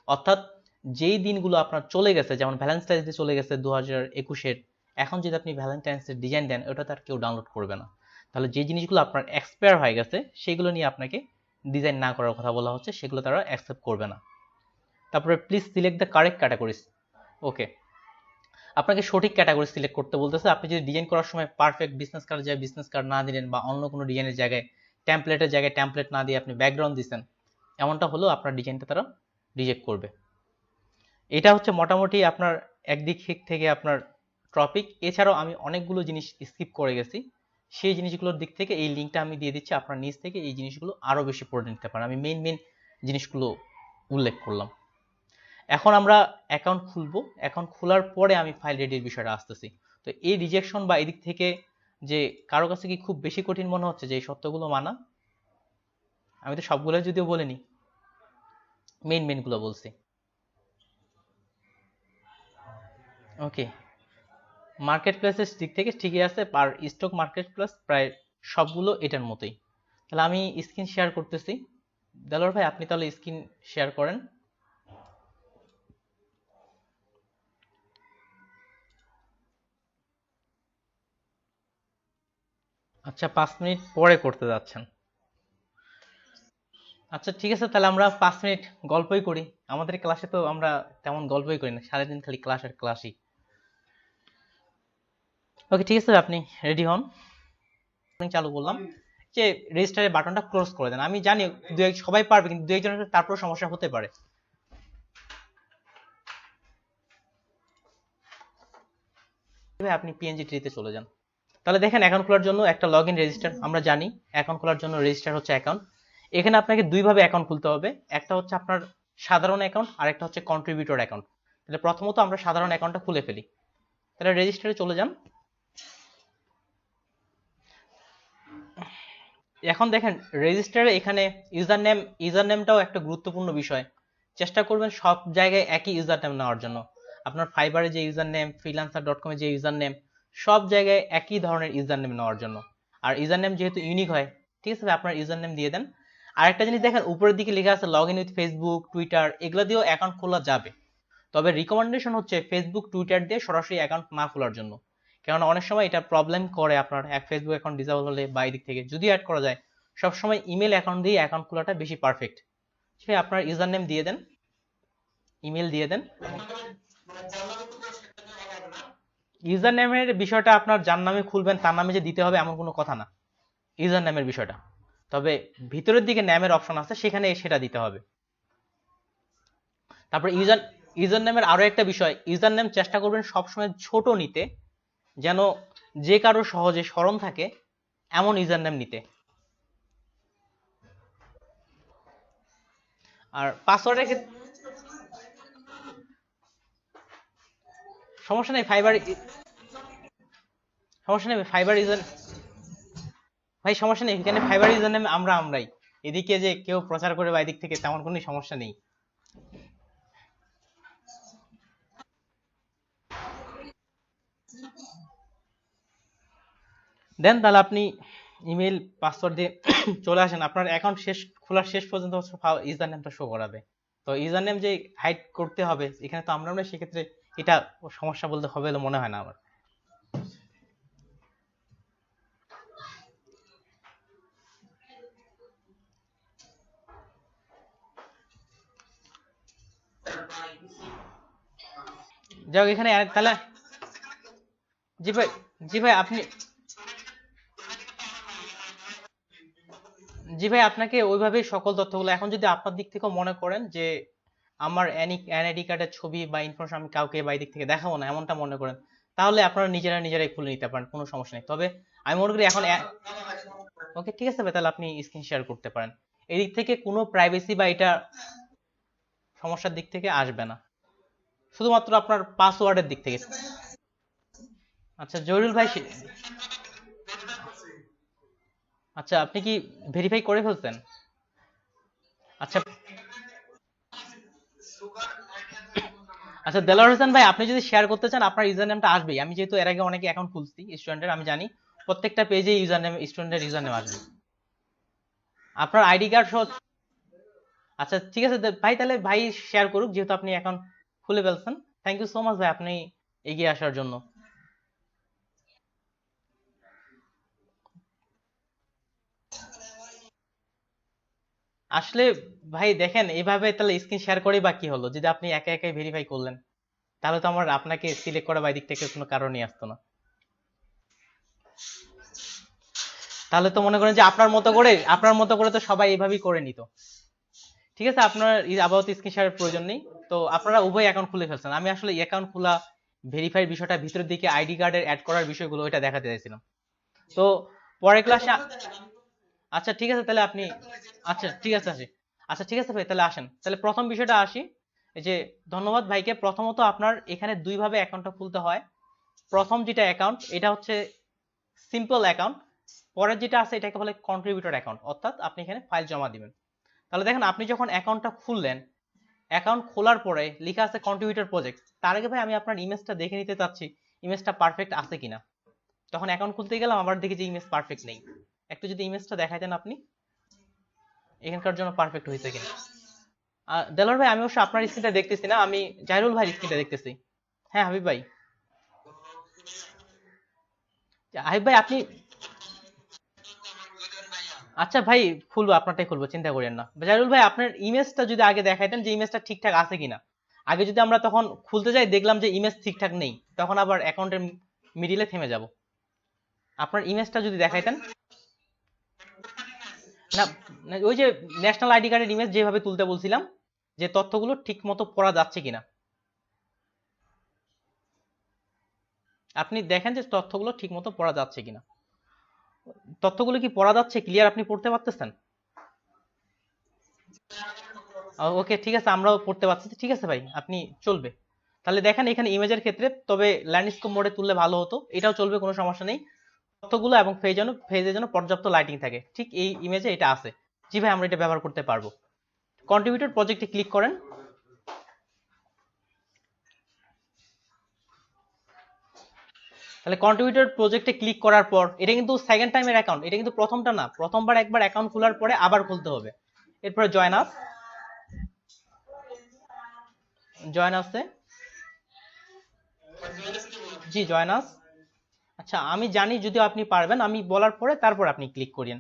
অর্থাৎ যেই দিনগুলো আপনার চলে গেছে, যেমন ভ্যালেন্টাইন্স ডে চলে গেছে 2021-এর, এখন যদি আপনি ভ্যালেন্টাইন্স ডে ডিজাইন দেন, ওটা তার কেউ ডাউনলোড করবে না। তাহলে যে জিনিসগুলো আপনার এক্সপায়ার হয়ে গেছে, সেগুলো নিয়ে আপনাকে ডিজাইন না করার কথা বলা হচ্ছে, সেগুলো তারা অ্যাকসেপ্ট করবে না। তারপরে please select the correct categories. Okay, আপনাকে সঠিক ক্যাটাগরি সিলেক্ট করতে বলতেছে। আপনি যদি ডিজাইন করার সময় পারফেক্ট বিজনেস কার্ড যায় বিজনেস কার্ড না দিলেন, বা অন্য কোনো ডিজাইনের জায়গায় টেমপ্লেটের জায়গায় টেমপ্লেট না দিয়ে আপনি ব্যাকগ্রাউন্ড দিচ্ছেন, এমনটা হলেও আপনার ডিজাইনটা তারা রিজেক্ট করবে। এটা হচ্ছে মোটামুটি আপনার একদিক থেকে আপনার টপিক। এছাড়াও আমি অনেকগুলো জিনিস স্কিপ করে গেছি, সেই জিনিসগুলোর দিক থেকে এই লিঙ্কটা আমি দিয়ে দিচ্ছি, আপনার নিজ থেকে এই জিনিসগুলো আরো বেশি পড়ে নিতে পারেন। আমি মেইন জিনিসগুলো উল্লেখ করলাম। এখন আমরা অ্যাকাউন্ট খুলবো, অ্যাকাউন্ট খোলার পরে আমি ফাইল রেডির বিষয়টা আসতেছি। তো এই রিজেকশন বা এদিক থেকে যে কারো কাছে কি খুব বেশি কঠিন মনে হচ্ছে যে এই সত্যগুলো মানা? আমি তো সবগুলো যদিও বলিনি, মেইনগুলো বলছি। ওকে, মার্কেট প্লেসের দিক থেকে ঠিকই আছে, আর স্টক মার্কেট প্লেস প্রায় সবগুলো এটার মতোই। তাহলে আমি স্ক্রিন শেয়ার করতেছি। দেলোয়ার ভাই আপনি তাহলে স্ক্রিন শেয়ার করেন। আচ্ছা, 5 মিনিট পরে করতে যাচ্ছেন। আচ্ছা ঠিক আছে, তাহলে আমরা 5 মিনিট গল্পই করি। আমাদের ক্লাসে তো আমরা তেমন গল্পই করি না, সারাদিন খালি ক্লাস আর ক্লাসই। ওকে ঠিক আছে, আপনি রেডি হন। আমি চালু করলাম যে রেজিস্টারের বাটনটা ক্লোজ করে দেন। আমি জানি সবাই পারবে, কিন্তু দু একজনের তারপর সমস্যা হতে পারে। আপনি পিএনজি ট্রিতে চলে যান। তাহলে দেখেন, অ্যাকাউন্ট খোলার জন্য একটা লগ ইন রেজিস্টার আমরা জানি। অ্যাকাউন্ট খোলার জন্য রেজিস্টার হচ্ছে অ্যাকাউন্ট। এখানে আপনাকে দুইভাবে অ্যাকাউন্ট খুলতে হবে, একটা হচ্ছে আপনার সাধারণ অ্যাকাউন্ট আর একটা হচ্ছে কন্ট্রিবিউটর অ্যাকাউন্ট। তাহলে প্রথমত আমরা সাধারণ অ্যাকাউন্টটা খুলে ফেলি। তাহলে রেজিস্টারে চলে যান। এখন দেখেন রেজিস্টারে এখানে ইউজার নেমটাও একটা গুরুত্বপূর্ণ বিষয়। চেষ্টা করবেন সব জায়গায় একই ইউজার নেম নেওয়ার জন্য। আপনার ফাইবারে যে ইউজার নেম, ফ্রিল্যান্সার.com এ যে ইউজার নেম, সব জায়গায় একই ধরনের ইউজার নেম নেওয়ার জন্য। আর ইউজার নেম যেহেতু ইউনিক হয়, ঠিক আছে, আপনার ইউজার নেম দিয়ে দেন। আরেকটা জিনিস দেখেন, উপরের দিকে লেখা আছে log in with Facebook, Twitter, এগুলো দিয়েও অ্যাকাউন্ট খোলা যাবে। তবে রিকমেন্ডেশন হচ্ছে ফেসবুক, টুইটার দিয়ে সরাসরি অ্যাকাউন্ট না খোলার জন্য। কেননা অনেক সময় এটা প্রবলেম করে, আপনার এক ফেসবুক অ্যাকাউন্ট ডিসেবল হলে বা এই দিক থেকে যদি অ্যাড করা যায়, সবসময় ইমেল অ্যাকাউন্ট দিয়ে অ্যাকাউন্ট খোলাটা বেশি পারফেক্ট। সে আপনার ইউজার নেম দিয়ে দেন, ইমেল দিয়ে দেন। ইউজার নেমের বিষয়টা আপনার যার নামে খুলবেন তার নামে যে দিতে হবে এমন কোনো কথা না, ইউজার নেমের বিষয়টা। তবে ভিতরের দিকে নামের অপশন আছে, সেখানে সেটা দিতে হবে। তারপর ইউজার নেমের আরো একটা বিষয়, ইউজার নেম চেষ্টা করবেন সবসময় ছোট নিতে, যেন যে কারো সহজে স্মরণ থাকে এমন ইউজার নেম নিতে। আর পাসওয়ার্ডের ক্ষেত্রে সমস্যা নেই, ফাইবার ইউজার ভাই সমস্যা নেই, এখানে ফাইবার ইউজার নেম আমরাই। এদিকে যে কেউ প্রচার করে বা এদিক থেকে তেমন কোনো সমস্যা নেই। দেন তাহলে আপনি ইমেল পাসওয়ার্ড দিয়ে চলে আসেন। আপনার অ্যাকাউন্ট খোলার শেষ পর্যন্ত হচ্ছে ইউজার নেমটা শো করাবে। তো ইউজার নেম যে হাইড করতে হবে এখানে তো আমরা সেক্ষেত্রে এটা সমস্যা বলতে হবে বলে মনে হয় না আমার। যাই হোক, এখানে তাহলে জি ভাই, জি ভাই আপনি জি ভাই আপনাকে ওইভাবেই সকল তথ্যগুলো, এখন যদি আপনার দিক থেকেও মনে করেন যে আমার এনআইডি কার্ডের ছবি বা ইনফরমেশন আমি কাউকে বা দিক থেকে দেখাবো না, এমনটা মনে করেন, তাহলে আপনারা নিজেরাই খুলে নিতে পারেন, কোনো সমস্যা নেই। তবে আমি মনে করি এখন ওকে ঠিক আছে ভাই, তাহলে আপনি স্ক্রিন শেয়ার করতে পারেন। এদিক থেকে কোনো প্রাইভেসি বা এটা সমস্যার দিক থেকে আসবে না, শুধুমাত্র আপনার পাসওয়ার্ডের দিক থেকে। আচ্ছা জহিরুল ভাই, আচ্ছা আপনি কি ভেরিফাই করে ফেলছেন? আচ্ছা, আচ্ছা দেলোয়ার হোসেন ভাই, আপনি যদি শেয়ার করতে চান আপনার ইউজার নেমটা আসবেই। আমি যেহেতু এর আগে অনেকে অ্যাকাউন্ট খুলছি স্টুডেন্টের, আমি জানি প্রত্যেকটা পেজে ইউজার নেম, স্টুডেন্টের ইউজার নেম আসবে আপনার আইডি কার্ড সহ। আচ্ছা ঠিক আছে ভাই, তাহলে ভাই শেয়ার করুক, যেহেতু আপনি অ্যাকাউন্ট খুলে ফেলছেন। থ্যাংক ইউ সো মাচ ভাই আপনি এগিয়ে আসার জন্য। আসলে ভাই দেখেন, এইভাবে তাহলে স্ক্রিন শেয়ার করে বা কি হলো, যদি আপনি একা একাই ভেরিফাই করলেন, তাহলে তো আমার আপনাকে সিলেক্ট করা বা দিক থেকে কোনো কারণই আসতো না। তাহলে তো মনে করেন যে আপনার মতো করে তো সবাই এইভাবেই করে নিত। ঠিক আছে, আপনার আপাতত স্ক্রিন শেয়ারের প্রয়োজন নেই। তো আপনারা উভয় অ্যাকাউন্ট খুলে ফেলছেন। আমি আসলে অ্যাকাউন্ট খোলা, ভেরিফাই বিষয়টা, ভিতরের দিকে আইডি কার্ডের অ্যাড করার বিষয়গুলো ওইটা দেখাতে চাইছিলাম। তো পরের ক্লাসে আচ্ছা ঠিক আছে তাহলে আপনি আচ্ছা ঠিক আছে আসি আচ্ছা ঠিক আছে ভাই, তাহলে আসেন, তাহলে প্রথম বিষয়টা আসি। এই যে ধন্যবাদ ভাইকে। প্রথমত আপনার এখানে দুইভাবে অ্যাকাউন্টটা খুলতে হয়। প্রথম যেটা অ্যাকাউন্ট, এটা হচ্ছে সিম্পল অ্যাকাউন্ট। পরের যেটা আছে এটাকে বলে কন্ট্রিবিউটর অ্যাকাউন্ট, অর্থাৎ আপনি এখানে ফাইল জমা দিবেন। তাহলে দেখেন, আপনি যখন অ্যাকাউন্টটা খুললেন, অ্যাকাউন্ট খোলার পরে লেখা আছে কন্ট্রিবিউটর প্রজেক্ট, তার আগে ভাই আমি আপনার ইমেজটা দেখে নিতে চাচ্ছি ইমেজটা পারফেক্ট আছে কিনা। তখন অ্যাকাউন্ট খুলতে গেলাম আবার দেখি যে ইমেজ পারফেক্ট নেই। একটু যদি ইমেজটা দেখাইতেন আপনি এখানকার জন্য পারফেক্ট হয়েছে কিনা। দেলোয়ার ভাই আমি অবশ্য আপনার স্ক্রিনটা দেখতেছি না, আমি জাহিরুল ভাইয়ের স্ক্রিনটা দেখতেছি। হ্যাঁ হাবিব ভাই, হাবিব ভাই আপনি, আচ্ছা ভাই খুলবো, আপনারটাই খুলবো, চিন্তা করেন না। জাহিরুল ভাই আপনার ইমেজটা যদি আগে দেখাইতেন যে ইমেজটা ঠিকঠাক আছে কিনা। আগে যদি আমরা তখন খুলতে যাই দেখলাম যে ইমেজ ঠিকঠাক নেই, তখন আবার অ্যাকাউন্টের মিডিলে থেমে যাব। আপনার ইমেজটা যদি দেখাইতেন। না না, ওই যে ন্যাশনাল আইডি কার্ডের ইমেজ যেভাবে তুলতে বলছিলাম, যে তথ্যগুলো ঠিক মতো পড়া যাচ্ছে কিনা আপনি দেখেন যে তথ্যগুলো ঠিক মতো পড়া যাচ্ছে কিনা। তথ্যগুলো কি পড়া যাচ্ছে, ক্লিয়ার আপনি পড়তে পারতেছেন? ওকে ঠিক আছে, আমরাও পড়তে পারছি, ঠিক আছে ভাই আপনি চলবে। তাহলে দেখেন এখানে ইমেজের ক্ষেত্রে তবে ল্যান্ডস্কেপ মোডে তুললে ভালো হতো, এটাও চলবে, কোনো সমস্যা নেই। তথ্যগুলো এবং ফেজের জন্য পর্যাপ্ত লাইটিং থাকে, ঠিক এই ইমেজে এটা আছে। জি ভাই আমরা এটা ব্যবহার করতে পারবো। কন্ট্রিবিউটর প্রজেক্টে ক্লিক করেন। তাহলে কন্ট্রিবিউটর প্রজেক্টে ক্লিক করার পর এটা কিন্তু সেকেন্ড টাইমের অ্যাকাউন্ট, এটা কিন্তু প্রথমটা না, প্রথমবার একবার অ্যাকাউন্ট খোলার পরে আবার খুলতে হবে। এরপরে জয়েন আস, জয়েন আসছে, জি জয়েন আস। আচ্ছা আমি জানি যদিও আপনি পারবেন, আমি বলার পরে তারপর আপনি ক্লিক করেন।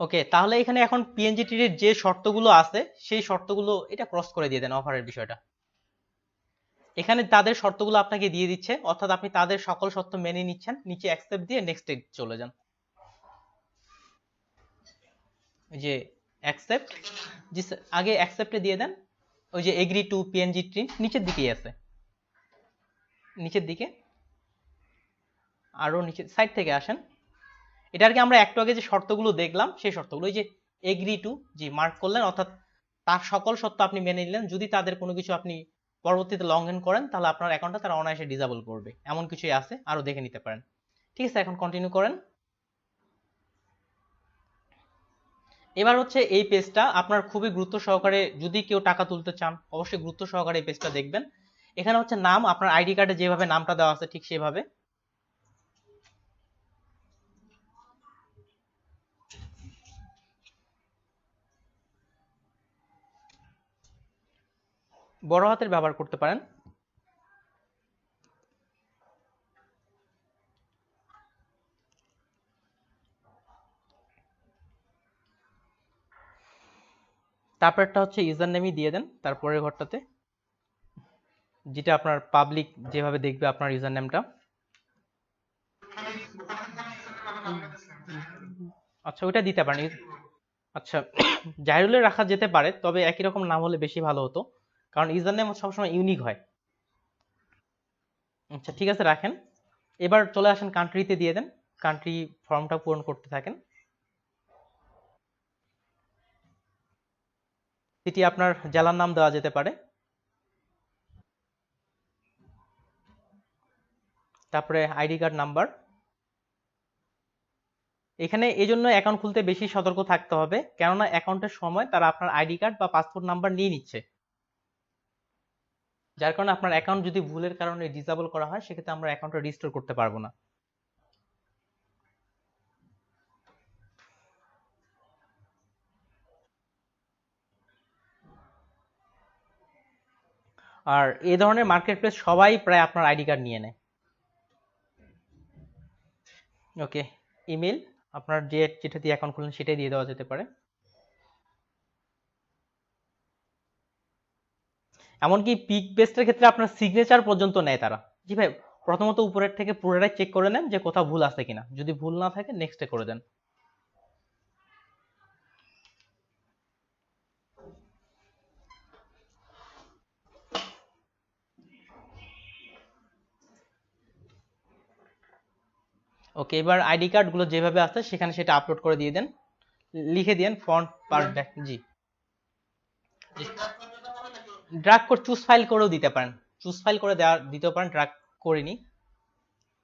ওকে তাহলে এখানে এখন পিএনজি টির যে শর্তগুলো আছে সেই শর্তগুলো এটা ক্রস করে দিয়ে দেন, অফারের বিষয়টা এখানে তাদের শর্তগুলো আপনাকে দিয়ে দিচ্ছে, অর্থাৎ আপনি তাদের সকল শর্ত মেনে নিচ্ছেন, নিচে অ্যাকসেপ্ট দিয়ে নেক্সটে চলে যান। ওই যে অ্যাকসেপ্ট, জি আগে অ্যাকসেপ্টে দিয়ে দেন। ওই যে এগ্রি টু পিএনজি টি নিচের দিকেই আছে, নিচের দিকে আরো নিচে সাইড থেকে আসেন। এটা আর কি আমরা একটু আগে যে শর্তগুলো দেখলাম সেই শর্তগুলো, ওই যে এগ্রি টু, জি মার্ক করলেন, অর্থাৎ তার সকল শর্ত আপনি মেনে নিলেন। যদি তাদের কোনো কিছু আপনি পরবর্তীতে লঙ্ঘন করেন তাহলে আপনার অ্যাকাউন্টটা তারা অনায়াসে ডিসেবল করবে, এমন কিছুই আছে, আরো দেখে নিতে পারেন। ঠিক আছে এখন কন্টিনিউ করেন। এবার হচ্ছে এই পেজটা আপনার খুবই গুরুত্ব সহকারে, যদি কেউ টাকা তুলতে চান অবশ্যই গুরুত্ব সহকারে এই পেজটা দেখবেন। এখানে হচ্ছে নাম, আপনার আইডি কার্ডে যেভাবে নামটা দেওয়া আছে ঠিক সেভাবে। বড় হাতের ব্যবহার করতে পারেন। তারপরটা হচ্ছে ইউজার নেমই দিয়ে দেন তারপরের ঘরটাতে, যেটা আপনার পাবলিক যেভাবে দেখবে আপনার ইউজার নেমটা। আচ্ছা ওইটা দিতে পারেন। আচ্ছা জাহিরুলের রাখা যেতে পারে, তবে একই রকম নাম হলে বেশি ভালো হতো, কারণ ইউজার নেম সবসময় ইউনিক হয়। আচ্ছা ঠিক আছে রাখেন। এবার চলে আসেন কান্ট্রিতে দিয়ে দেন, কান্ট্রি ফর্মটা পূরণ করতে থাকেন। সিটি আপনার জেলার নাম দেওয়া যেতে পারে। তারপরে আইডি কার্ড নাম্বার। এখানে এই জন্য অ্যাকাউন্ট খুলতে বেশি সতর্ক থাকতে হবে, কেননা অ্যাকাউন্টের সময় তারা আপনার আইডি কার্ড বা পাসপোর্ট নাম্বার নিয়ে নিচ্ছে, যার কারণে আপনার অ্যাকাউন্ট যদি ভুলের কারণে ডিসেবল করা হয় সেক্ষেত্রে আমরা অ্যাকাউন্টটা রিস্টোর করতে পারবো না। আর এই ধরনের মার্কেট প্লেস সবাই প্রায় আপনার আইডি কার্ড নিয়ে নেয়। ওকে ইমেল আপনার যেটা দিয়ে অ্যাকাউন্ট খুললেন সেটাই দিয়ে দেওয়া যেতে পারে। এমনকি পিক বেস্টের ক্ষেত্রে আপনার সিগনেচার পর্যন্ত নেয় তারা। জি ভাই প্রথমত উপরের থেকে পুরোটাই চেক করে নেন যে কোথাও ভুল আছে কিনা, যদি ভুল না থাকে নেক্সটে করে দেন। ওকে এবার আইডি কার্ড গুলো যেভাবে আছে সেখানে সেটা আপলোড করে দিয়ে দেন, লিখে দেন ফন্ট পার ব্যাক। জি ড্রাগ করে চুজ ফাইল করেও দিতে পারেন, চুজ ফাইল করে দিতে পারেন, ড্রাগ করিনি।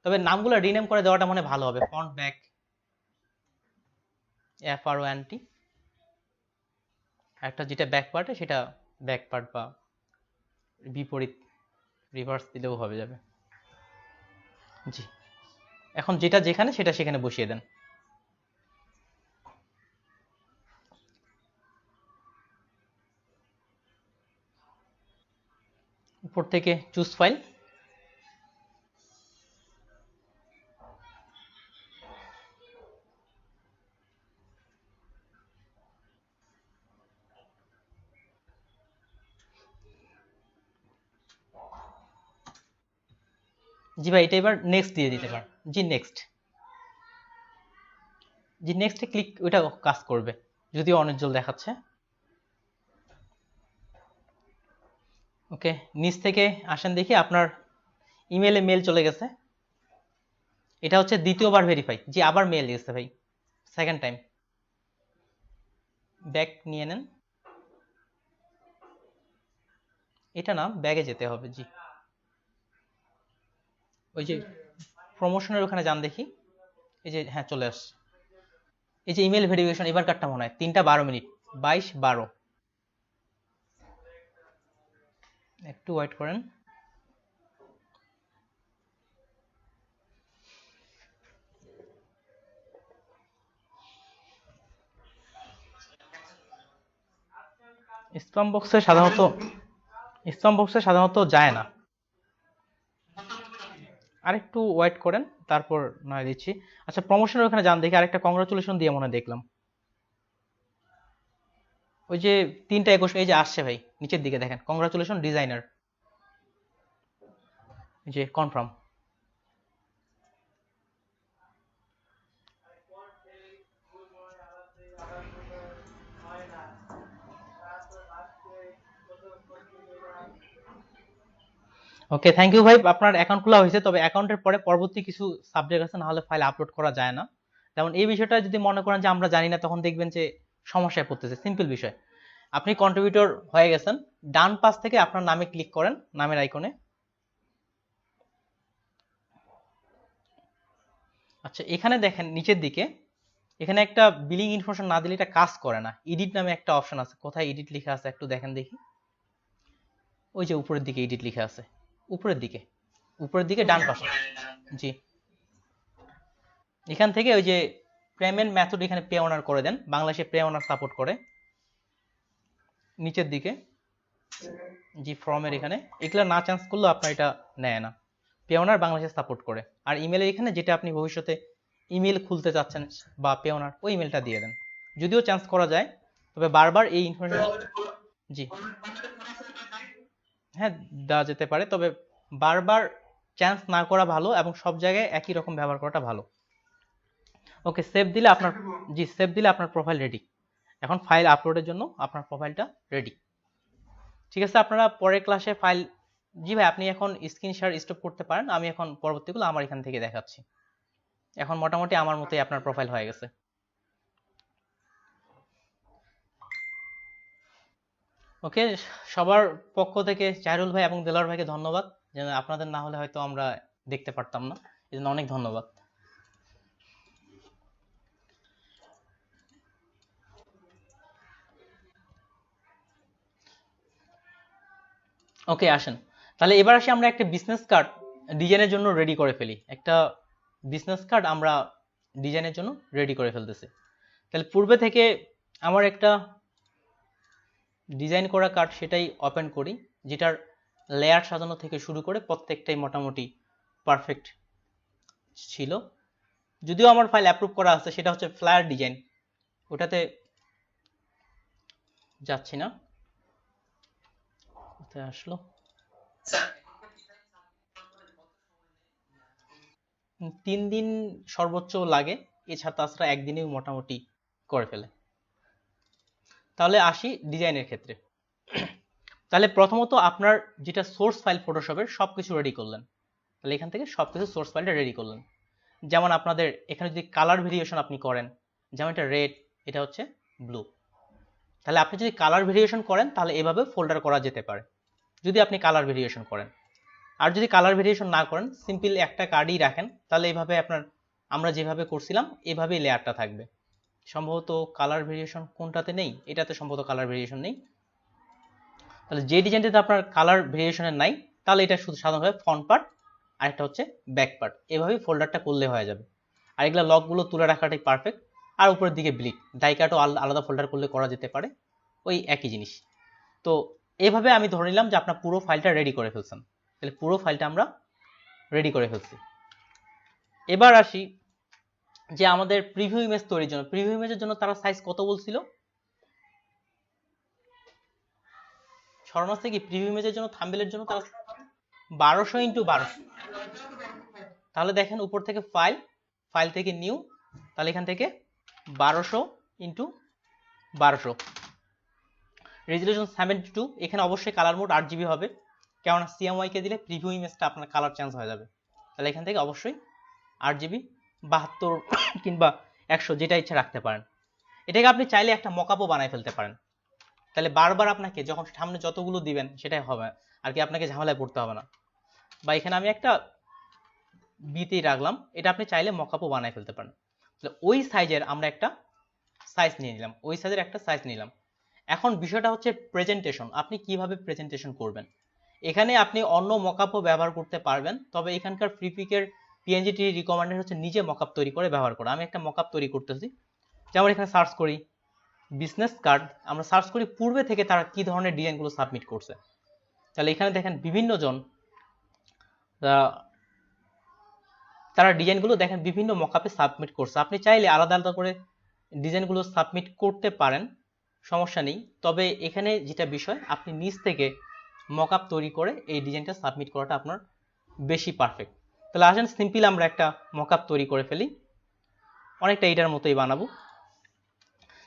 তবে নামগুলো রিনেম করে দেওয়াটা মনে ভালো হবে, ফন্ট ব্যাক। FRONT, একটা যেটা ব্যাক পার্টে সেটা ব্যাক পার্ট বা বিপরীত রিভার্স দিলেও হবে যাবে। জি, এখন যেটা যেখানে সেটা সেখানে বসিয়ে দেন। উপর থেকে চুজ ফাইল, জি ভাই এটা এবার নেক্সট দিয়ে দিতে পারেন। জি নেক্সট, জি নেক্সটে ক্লিক, ওইটা কাজ করবে যদিও অনুজ্জ্বল দেখাচ্ছে। ওকে, নিচ থেকে আসেন দেখি, আপনার ইমেলে মেল চলে গেছে। এটা হচ্ছে দ্বিতীয়বার ভেরিফাই। জি আবার মেল গেছে ভাই, সেকেন্ড টাইম। ব্যাক নিয়ে নেন, এটা না ব্যাগে যেতে হবে। জি ওই যে প্রমোশনের ওখানে যান দেখি, এই যে হ্যাঁ চলে আসছে। এই যে ইমেল ভেরিফিকেশন, এবার কারটা মনে হয় 3টা 12 মিনিট, 22-12। একটু ওয়েট করেন। স্প্যাম বক্সে সাধারণত যায় না, আরেকটু ওয়েট করেন তারপর নয় দিচ্ছি। আচ্ছা প্রমোশনের ওখানে যান দেখি, আরেকটা কংগ্রাচুলেশন দিয়ে মনে হয় দেখলাম। ওই যে 3টা 21, এই যে আসছে ভাই, নিচের দিকে দেখেন কংগ্রাচুলেশন ডিজাইনার, যে কনফার্ম। ওকে থ্যাংক ইউ ভাই, আপনার অ্যাকাউন্ট খোলা হয়েছে। তবে অ্যাকাউন্টের পরে পরবর্তী কিছু সাবজেক্ট আছে, না হলে ফাইল আপলোড করা যায় না। যেমন এই বিষয়টা যদি মনে করেন যে আমরা জানি না, তখন দেখবেন যে সমস্যায় পড়তেছে। সিম্পল বিষয়, আপনি কন্ট্রিবিউটর হয়ে গেছেন, ডান পাশ থেকে আপনার নামে ক্লিক করেন, নামের আইকনে। আচ্ছা এখানে দেখেন নিচের দিকে, এখানে একটা বিলিং ইনফরমেশন না দিলে এটা কাজ করে না। এডিট নামে একটা অপশন আছে, কোথায় এডিট লেখা আছে একটু দেখেন দেখি। ওই যে উপরের দিকে এডিট লেখা আছে, উপরের দিকে, উপরের দিকে ডান পাশে। জি এখান থেকে ওই যে পেমেন্ট মেথড, এখানে পে অনার করে দেন, বাংলাদেশে পে অনার সাপোর্ট করে। নিচের দিকে জি ফর্মের এখানে, এগুলো না চেঞ্জ করলেও আপনার এটা নেয় না। পে অনার বাংলাদেশে সাপোর্ট করে। আর ইমেলের এখানে যেটা আপনি ভবিষ্যতে ইমেল খুলতে চাচ্ছেন বা পে অনার, ওই ইমেলটা দিয়ে দেন। যদিও চেঞ্জ করা যায়, তবে বারবার এই ইনফরমেশন, জি হ্যাঁ দেওয়া যেতে পারে, তবে বারবার চেঞ্জ না করা ভালো, এবং সব জায়গায় একই রকম ব্যবহার করাটা ভালো। ওকে সেভ দিলে আপনার, জি সেভ দিলে আপনার প্রোফাইল রেডি। এখন ফাইল আপলোডের জন্য আপনার প্রোফাইলটা রেডি। ঠিক আছে, আপনারা পরের ক্লাসে ফাইল, জি ভাই আপনি এখন স্ক্রিন শেয়ার স্টপ করতে পারেন, আমি এখন পরবর্তীগুলো আমার এখান থেকে দেখাচ্ছি। এখন মোটামুটি আমার মতোই আপনার প্রোফাইল হয়ে গেছে। ওকে, সবার পক্ষ থেকে জাহিরুল ভাই এবং দেলাওয়ার ভাইকে ধন্যবাদ, যেন আপনাদের না হলে হয়তো আমরা দেখতে পারতাম না, এই জন্য অনেক ধন্যবাদ। ওকে আসেন, তাহলে এবার আসি আমরা একটা বিজনেস কার্ড ডিজাইনের জন্য রেডি করে ফেলি। একটা বিজনেস কার্ড আমরা ডিজাইনের জন্য রেডি করে ফেলতেছি। তাহলে পূর্বে থেকে আমার একটা ডিজাইন করা কার্ড, সেটাই ওপেন করি, যেটার লেয়ার সাজানো থেকে শুরু করে প্রত্যেকটাই মোটামুটি পারফেক্ট ছিল। যদিও আমার ফাইল অ্যাপ্রুভ করা আছে, সেটা হচ্ছে ফ্লায়ার ডিজাইন, ওটাতে যাচ্ছি না। কোথায় আসলো? 3 দিন সর্বোচ্চ লাগে, এছাড়া তাছাড়া একদিনেও মোটামুটি করে ফেলে। তাহলে আসি ডিজাইনের ক্ষেত্রে। তাহলে প্রথমত আপনার যেটা সোর্স ফাইল ফটোশপের, সবকিছু রেডি করলেন। তাহলে এখান থেকে সবকিছু সোর্স ফাইলটা রেডি করলেন। যেমন আপনাদের এখানে যদি কালার ভেরিয়েশন আপনি করেন, যেমন এটা রেড, এটা হচ্ছে ব্লু, তাহলে আপনি যদি কালার ভেরিয়েশন করেন তাহলে এভাবে ফোল্ডার করা যেতে পারে, যদি আপনি কালার ভেরিয়েশন করেন। আর যদি কালার ভেরিয়েশন না করেন, সিম্পল একটা কার্ডই রাখেন, তাহলে এইভাবে আপনার, আমরা যেভাবে করছিলাম এভাবেই লেয়ারটা থাকবে। সম্ভবত কালার ভেরিয়েশন কোনটাতে নেই, এটাতে সম্ভবত কালার ভেরিয়েশন নেই। তাহলে যে ডিজাইনটাতে আপনার কালার ভেরিয়েশনের নাই, তাহলে এটা শুধু সাধারণভাবে ফ্রন্ট পার্ট আর একটা হচ্ছে ব্যাক পার্ট, এভাবেই ফোল্ডারটা করলে হয়ে যাবে। আর এগুলা লকগুলো তুলে রাখাটাই পারফেক্ট। আর উপরের দিকে ব্লিক ডাই কাটও আলাদা ফোল্ডার করলে করা যেতে পারে, ওই একই জিনিস। তো এভাবে আমি ধরে নিলাম যে আপনার পুরো ফাইলটা রেডি করে ফেলছেন। তাহলে পুরো ফাইলটা আমরা রেডি করে ফেলছি। এবার আসি যে আমাদের প্রিভিউ ইমেজ তৈরির জন্য, প্রিভিউ ইমেজের জন্য তারা সাইজ কত বলছিল? স্মরণ আছে কি? প্রিভিউ ইমেজের জন্য থাম্বনেলের জন্য তারা 1200 × 1200। তাহলে দেখেন উপর থেকে ফাইল, ফাইল থেকে নিউ, তাহলে এখান থেকে 1200 × 1200, রেজুলেশন 72। এখানে অবশ্যই কালার মোড 8GB হবে, কেননা CMYK দিলে প্রিভিউ ইমেজটা আপনার কালার চেঞ্জ হয়ে যাবে। তাহলে এখান থেকে অবশ্যই 8GB, 72 কিংবা 100 যেটা ইচ্ছা রাখতে পারেন। এটাকে আপনি চাইলে একটা মকআপও বানায় ফেলতে পারেন। তাহলে বারবার আপনাকে যখন সামনে যতগুলো দিবেন সেটাই হবে আর কি, আপনাকে ঝামেলায় পড়তে হবে না। বা এখানে আমি একটা বিতেই রাখলাম, এটা আপনি চাইলে মকআপও বানায় ফেলতে পারেন। তাহলে ওই সাইজের আমরা একটা সাইজ নিয়ে নিলাম, ওই সাইজের একটা সাইজ নিলাম। এখন বিষয়টা হচ্ছে প্রেজেন্টেশন, আপনি কিভাবে প্রেজেন্টেশন করবেন। এখানে আপনি অন্য মকআপও ব্যবহার করতে পারবেন, তবে এখানকার ফ্রিপিকের PNG রিকমেন্ডেড হচ্ছে নিজে মকআপ তৈরি করে ব্যবহার করা। আমি একটা মকআপ তৈরি করতেছি, যেমন এখানে সার্চ করি বিজনেস কার্ড, আমরা সার্চ করি পূর্বে থেকে তারা কি ধরনের ডিজাইনগুলো সাবমিট করছে। তাহলে এখানে দেখেন বিভিন্ন জন তারা ডিজাইনগুলো দেখেন বিভিন্ন মকআপে সাবমিট করছে। আপনি চাইলে আলাদা আলাদা করে ডিজাইনগুলো সাবমিট করতে পারেন, সমস্যা নেই। তবে এখানে যেটা বিষয়, আপনি নিজ থেকে মকআপ তৈরি করে এই ডিজাইনটা সাবমিট করাটা আপনার বেশি পারফেক্ট। তাহলে আসেন সিম্পল আমরা একটা মকআপ তৈরি করে ফেলি, অনেকটা এইটার মতোই বানাবো।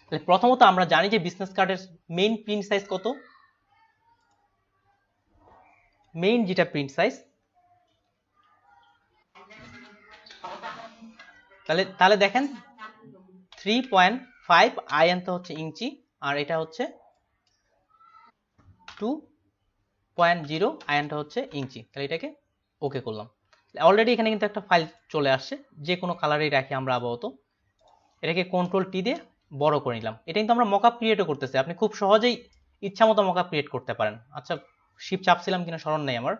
তাহলে প্রথমত আমরা জানি যে বিজনেস কার্ডের মেইন প্রিন্ট সাইজ কত, মেইন যেটা প্রিন্ট সাইজ, তাহলে দেখেন 3.5 আনতে হচ্ছে ইঞ্চি, আর এটা হচ্ছে 2.0 আনটা হচ্ছে ইঞ্চি। তাহলে এটাকে ওকে করলাম। অলরেডি এখানে কিন্তু একটা ফাইল চলে আসছে, যে কোনো কালারেই রাখি আমরা আপাতত। এটাকে Ctrl+T দিয়ে বড় করে নিলাম। এটা কিন্তু আমরা মকআপ ক্রিয়েটও করতেছি, আপনি খুব সহজেই ইচ্ছা মতো মকআপ ক্রিয়েট করতে পারেন। আচ্ছা শিপ চাপছিলাম কিনা স্মরণ নেই আমার।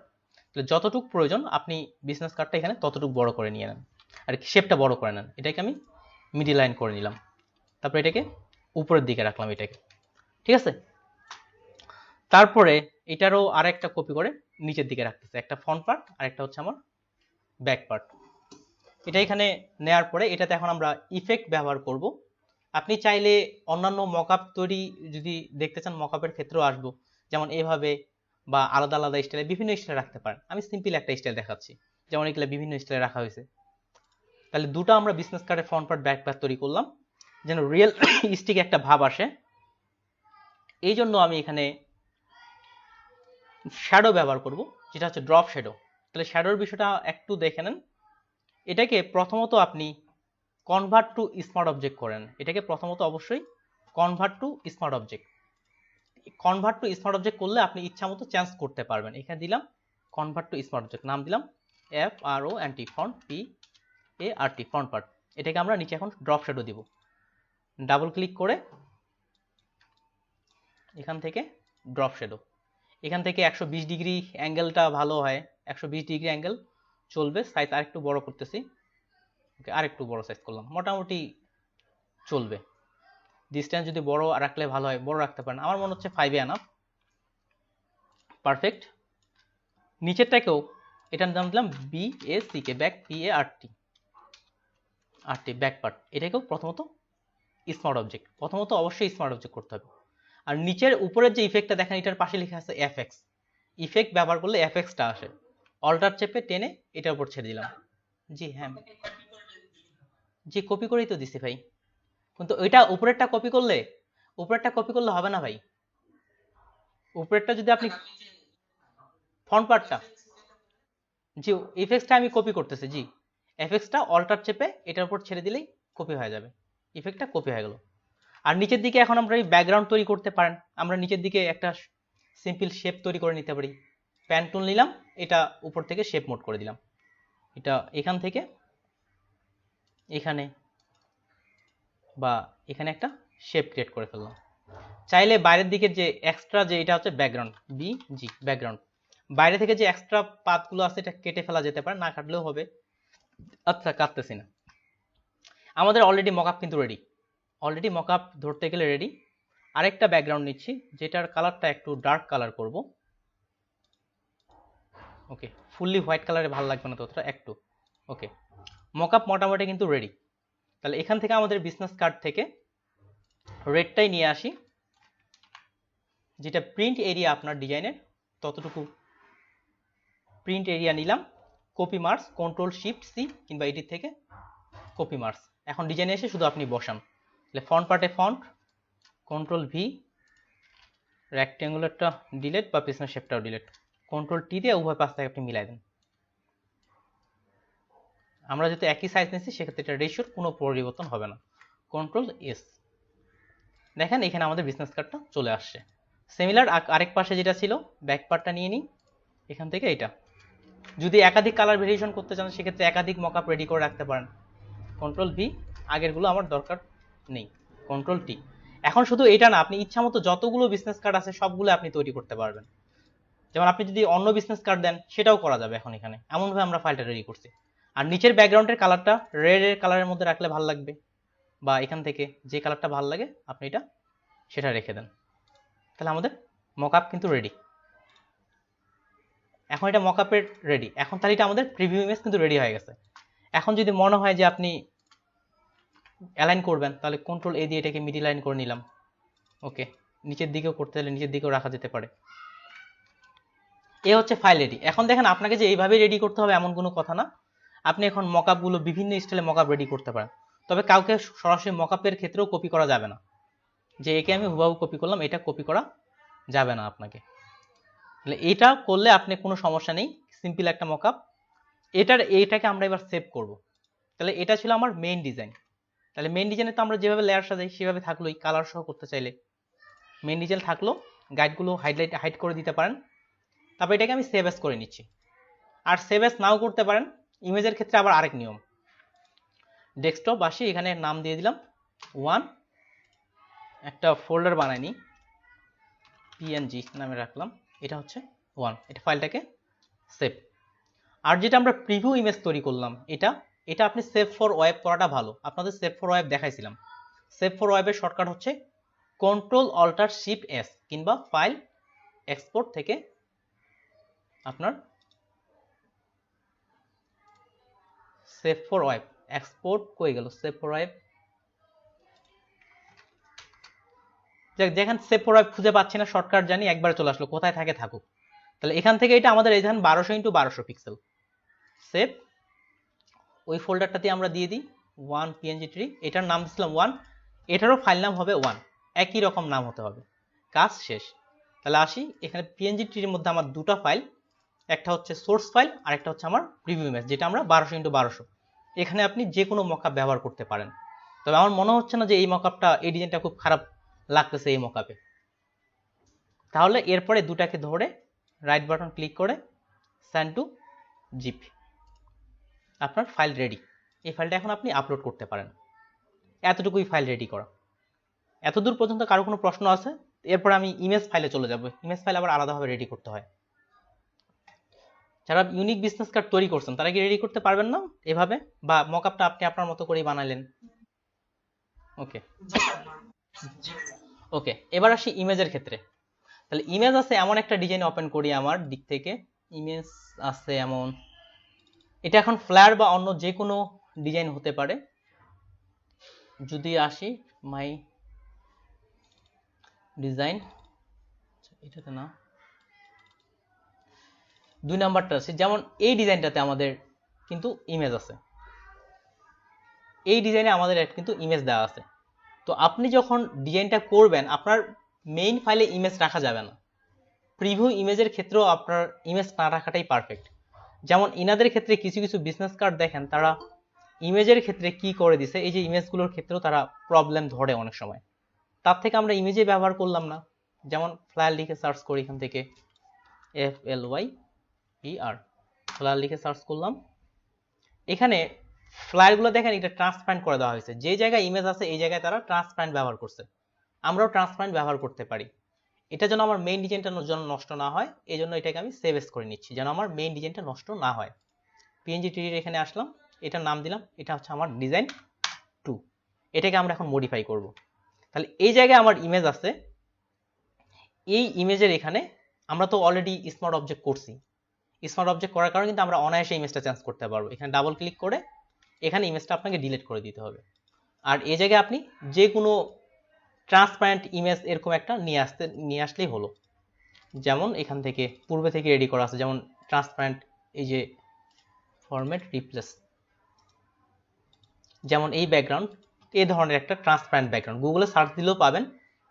তাহলে যতটুকু প্রয়োজন আপনি বিজনেস কার্ডটা এখানে ততটুকু বড় করে নিয়ে নেন, আর শেপটা বড় করে নেন। এটাকে আমি মিডিল লাইন করে নিলাম, তারপর এটাকে উপরের দিকে রাখলাম এটাকে, ঠিক আছে। তারপরে এটারও আরেকটা কপি করে নিচের দিকে রাখতেছে, একটা ফ্রন্ট পার্ট আর একটা হচ্ছে আমার ব্যাক পার্ট। এটা এখানে নেয়ার পরে এটাতে এখন আমরা ইফেক্ট ব্যবহার করব। আপনি চাইলে অন্যান্য মকআপ তৈরি যদি দেখতে চান, মকআপের ক্ষেত্রেও আসবো, যেমন এভাবে বা আলাদা আলাদা স্টাইলে বিভিন্ন স্টাইলে রাখতে পারেন। আমি সিম্পল একটা স্টাইল দেখাচ্ছি, যেমন এগুলো বিভিন্ন স্টাইলে রাখা হয়েছে। তাহলে দুটো আমরা বিজনেস কার্ডের ফ্রন্ট পার্ট ব্যাক পার্ট তৈরি করলাম, যেন রিয়েল স্টিক একটা ভাব আসে। এই জন্য আমি এখানে শ্যাডো ব্যবহার করব, যেটা হচ্ছে ড্রপ শ্যাডো। তাহলে শ্যাডোর বিষয়টা একটু দেখে নেন। এটাকে প্রথমত আপনি কনভার্ট টু স্মার্ট অবজেক্ট করেন। এটাকে প্রথমত অবশ্যই convert to smart object, convert to smart object করলে আপনি ইচ্ছা মতো চেঞ্জ করতে পারবেন। এখানে দিলাম কনভার্ট টু স্মার্ট অবজেক্ট, নাম দিলাম FRONT front PART front part. এটাকে আমরা নিচে এখন ড্রপ শ্যাডো দিব। ডাবল ক্লিক করে এখান থেকে ড্রপ শ্যাডো, এখান থেকে 120 ডিগ্রি অ্যাঙ্গেলটা ভালো হয়, 120 ডিগ্রি অ্যাঙ্গেল চলবে। সাইজ আরেকটু বড় করতেছি, ওকে আরেকটু বড় সাইজ করলাম, মোটামুটি চলবে। ডিসটেন্স যদি বড় রাখলে ভালো হয়, বড় রাখতে পারেন, আমার মনে হচ্ছে 5 এনাফ, পারফেক্ট। নিচেরটাকেও এটার নাম দিলাম BACK, back PART back part. এটাকেও প্রথমত স্মার্ট অবজেক্ট, প্রথমত অবশ্যই স্মার্ট অবজেক্ট করতে হবে। আর নিচের উপরের যে ইফেক্টটা দেখেন, এটার পাশে লেখা আছে FX, ইফেক্ট ব্যবহার করলে FXটা আসে। অল্টার চেপে টেনে এটার উপর ছেড়ে দিলাম। জি হ্যাঁ, জি কপি করেই তো দিছি ভাই, কিন্তু ওইটা উপরেরটা কপি করলে হবে না ভাই। উপরেরটা যদি আপনি ফ্রন্ট পার্টটা, জি ইফেক্টটা আমি কপি করতেছি, জি এফএক্সটা অল্টার চেপে এটার উপর ছেড়ে দিলেই কপি হয়ে যাবে, ইফেক্টটা কপি হয়ে গেল। আর নিচের দিকে এখন আমরা এই ব্যাকগ্রাউন্ড তৈরি করতে পারেন। আমরা নিচের দিকে একটা সিম্পল শেপ তৈরি করে নিতে পারি। প্যান টুল নিলাম, এটা উপর থেকে শেপ মোড করে দিলাম। এটা এখান থেকে এখানে বা এখানে একটা শেপ ক্রিয়েট করে ফেললাম। চাইলে বাইরের দিকে যে এক্সট্রা যে এটা হচ্ছে ব্যাকগ্রাউন্ড, BG ব্যাকগ্রাউন্ড, বাইরে থেকে যে এক্সট্রা পাতগুলো আছে এটা কেটে ফেলা যেতে পারে, না কাটলেও হবে। আচ্ছা, কাটতেছি না। আমাদের অলরেডি মকআপ কিন্তু রেডি, অলরেডি মকআপ ধরতে গেলে রেডি। আরেকটা ব্যাকগ্রাউন্ড নিচ্ছি, যেটার কালারটা একটু ডার্ক কালার করব। ওকে, ফুললি হোয়াইট কালারে ভালো লাগবে না ততটা, একটু। ওকে, মকআপ মোটামুটি কিন্তু রেডি। তাহলে এখান থেকে আমাদের বিজনেস কার্ড থেকে রেডটাই নিয়ে আসি, যেটা প্রিন্ট এরিয়া আপনার ডিজাইনের, ততটুকু প্রিন্ট এরিয়া নিলাম। কপি মার্কস, Ctrl+Shift+C কিংবা এডিট থেকে কপি মার্কস। এখন ডিজাইনে এসে শুধু আপনি বসান। তাহলে ফন্ট পার্টে ফন্ট, Ctrl+V, রেক্ট্যাঙ্গুলারটা ডিলিট বা পিছনের শেপটাও ডিলিট, Ctrl+T দিয়ে উভয় পাশ থেকে আপনি মিলাই দেন। আমরা যেহেতু একই সাইজ নিয়েছি সেক্ষেত্রে এটা রেশিওর কোনো পরিবর্তন হবে না। Ctrl+S, দেখেন এখানে আমাদের বিজনেস কার্ডটা চলে আসছে। সিমিলার আরেক পাশে যেটা ছিল ব্যাক পার্টটা নিয়ে নিই, এখান থেকে এটা। যদি একাধিক কালার ভেরিয়েশন করতে চান সেক্ষেত্রে একাধিক মকআপ রেডি করে রাখতে পারেন। Ctrl+V, আগেরগুলো আমার দরকার নেই, Ctrl+T। এখন শুধু এটা না, আপনি ইচ্ছা মতো যতগুলো বিজনেস কার্ড আছে সবগুলো আপনি তৈরি করতে পারবেন। যেমন আপনি যদি অন্য বিজনেস কার্ড দেন সেটাও করা যাবে এখন এখানে, এমনভাবে আমরা ফাইলটা রেডি করছি। আর নিচের ব্যাকগ্রাউন্ডের কালারটা রেড কালারের মধ্যে রাখলে ভালো লাগবে, বা এখান থেকে যে কালারটা ভালো লাগে আপনি এটা সেটা রেখে দেন। তাহলে আমাদের মকআপ কিন্তু রেডি। এখন এটা মকআপের রেডি। এখন তাহলে এটা আমাদের প্রিভিউ ইমেজ কিন্তু রেডি হয়ে গেছে। এখন যদি মনে হয় যে আপনি অ্যালাইন করবেন, তাহলে Ctrl+A দিয়ে এটাকে মিডল লাইন করে নিলাম। ওকে, নিচের দিকেও করতে হলে নিচের দিকেও রাখা যেতে পারে। এ হচ্ছে ফাইল রেডি। এখন দেখেন আপনাকে যে এইভাবে রেডি করতে হবে এমন কোনো কথা না, আপনি এখন মকআপগুলো বিভিন্ন স্টাইলে মকআপ রেডি করতে পারেন। তবে কাউকে সরাসরি মকআপের ক্ষেত্রেও কপি করা যাবে না, যে একে আমি হুবহু কপি করলাম, এটা কপি করা যাবে না আপনাকে। তাহলে এটা করলে আপনি কোনো সমস্যা নেই, সিম্পল একটা মকআপ। এটাকে আমরা এবার সেভ করব। তাহলে এটা ছিল আমার মেইন ডিজাইন। তাহলে মেইন ডিজাইনে তো আমরা যেভাবে লেয়ার সাজাই সেভাবে থাকলোই, কালার সহ করতে চাইলে মেইন ডিজাইন থাকলো, গাইডগুলো হাইড করে দিতে পারেন। তারপর এটাকে আমি সেভ এস করে নিচ্ছি। আর সেভ এস নাও করতে পারেন, ইমেজের ক্ষেত্রে আবার আরেক নিয়ম। ডেস্কটপ আসি, এখানে নাম দিয়ে দিলাম 1, একটা ফোল্ডার বানাই নি, PNG নামে রাখলাম, এটা হচ্ছে 1, এটা ফাইলটাকে সেভ। আর যেটা আমরা প্রিভিউ ইমেজ তৈরি করলাম এটা আপনি সেভ ফর ওয়েব করাটা ভালো। আপনাদের সেভ ফর ওয়েব দেখাইছিলাম। সেভ ফর ওয়েবের শর্টকাট হচ্ছে Ctrl+Alt+Shift+S কিংবা ফাইল এক্সপোর্ট থেকে আপনার সেভ ফর ওয়েব এক্সপোর্ট কই গেল, সেভ ফর ওয়েব, দেখেন সেভ ফর ওয়েব খুঁজে পাচ্ছি না, শর্টকাট জানি, একবার চলে আসলো, কোথায় থাকে থাকুক। তাহলে এখান থেকে এটা আমাদের এই দেখেন 1200x1200 পিক্সেল সেভ, ওই ফোল্ডারটাতে আমরা দিয়ে দিই 1 PNG ট্রি, এটার নাম দিছিলাম 1, এটারও ফাইল নাম হবে 1, একই রকম নাম হতে হবে, কাজ শেষ। তাহলে আসি, এখানে PNG ট্রির মধ্যে আমার দুটো ফাইল, একটা হচ্ছে সোর্স ফাইল আর একটা হচ্ছে আমার প্রিভিউ ইমেজ, যেটা আমরা 1200x1200। এখানে আপনি যে কোনো মকআপ ব্যবহার করতে পারেন। তবে আমার মনে হচ্ছে না যে এই মকআপটা, এই ডিজাইনটা খুব খারাপ লাগতেছে এই মকআপে। তাহলে এরপরে দুটাকে ধরে রাইট বাটন ক্লিক করে সেন্ড টু জিপ, আপনার ফাইল রেডি। এই ফাইলটা এখন আপনি আপলোড করতে পারেন। এতটুকুই ফাইল রেডি করা। এতদূর পর্যন্ত কারো কোনো প্রশ্ন আছে? এরপর আমি ইমেজ ফাইলে চলে যাব। ইমেজ ফাইল আবার আলাদাভাবে রেডি করতে হয়। যারা ইউনিক বিজনেস কার্ড তৈরি করছেন তারা কি রেডি করতে পারবেন না এভাবে, বা মকআপটা আপনি আপনার মতো করেই বানাইলেন? ওকে ওকে, এবার আসি ইমেজের ক্ষেত্রে। তাহলে ইমেজ আছে এমন একটা ডিজাইন ওপেন করি আমার দিক থেকে। ইমেজ আছে এমন, এটা এখন ফ্লায়ার বা অন্য যে কোনো ডিজাইন হতে পারে। যদি আসি মাই ডিজাইন, এটাতে না, 2 নাম্বারটা আছে, যেমন এই ডিজাইনটাতে আমাদের কিন্তু ইমেজ আছে, এই ডিজাইনে আমাদের কিন্তু ইমেজ দেওয়া আছে। তো আপনি যখন ডিজাইনটা করবেন আপনার মেইন ফাইলে ইমেজ রাখা যাবে না। প্রিভিউ ইমেজের ক্ষেত্রেও আপনার ইমেজ না রাখাটাই পারফেক্ট। যেমন ইনাদের ক্ষেত্রে কিছু কিছু বিজনেস কার্ড দেখেন তারা ইমেজের ক্ষেত্রে কি করে দিছে, এই যে ইমেজগুলোর ক্ষেত্রেও তারা প্রবলেম ধরে অনেক সময়। তার থেকে আমরা ইমেজে ব্যবহার করলাম না। যেমন ফ্লায়ার লিখে সার্চ করি, এখান থেকে FLYER ফ্লায়ার লিখে সার্চ করলাম, এখানে ফ্লায়ারগুলো দেখেন এটা ট্রান্সপারেন্ট করে দেওয়া হয়েছে, যে জায়গায় ইমেজ আছে এই জায়গায় তারা ট্রান্সপারেন্ট ব্যবহার করছে। আমরাও ট্রান্সপারেন্ট ব্যবহার করতে পারি। এটা যেন আমার মেইন ডিজাইনটা যেন নষ্ট না হয়, এই জন্য এটাকে আমি সেভ এস করে নিচ্ছি, যেন আমার মেইন ডিজাইনটা নষ্ট না হয়। পিএনজি ট্রির এখানে আসলাম, এটার নাম দিলাম, এটা হচ্ছে আমার ডিজাইন 2। এটাকে আমরা এখন মডিফাই করব। তাহলে এই জায়গায় আমার ইমেজ আছে, এই ইমেজের এখানে আমরা তো অলরেডি স্মার্ট অবজেক্ট করছি। স্মার্ট অবজেক্ট করার কারণে কিন্তু আমরা অনায়াসে ইমেজটা চেঞ্জ করতে পারবো। এখানে ডাবল ক্লিক করে এখানে ইমেজটা আপনাকে ডিলিট করে দিতে হবে। আর এই জায়গায় আপনি যে কোনো ট্রান্সপারেন্ট ইমেজ এরকম একটা নিয়ে আসলেই হলো। যেমন এখান থেকে পূর্বে থেকে রেডি করা আছে, যেমন ট্রান্সপারেন্ট, এই যে ফরম্যাট রিপ্লেস, যেমন এই ব্যাকগ্রাউন্ড, এই ধরনের একটা ট্রান্সপারেন্ট ব্যাকগ্রাউন্ড গুগলে সার্চ দিলেও পাবেন,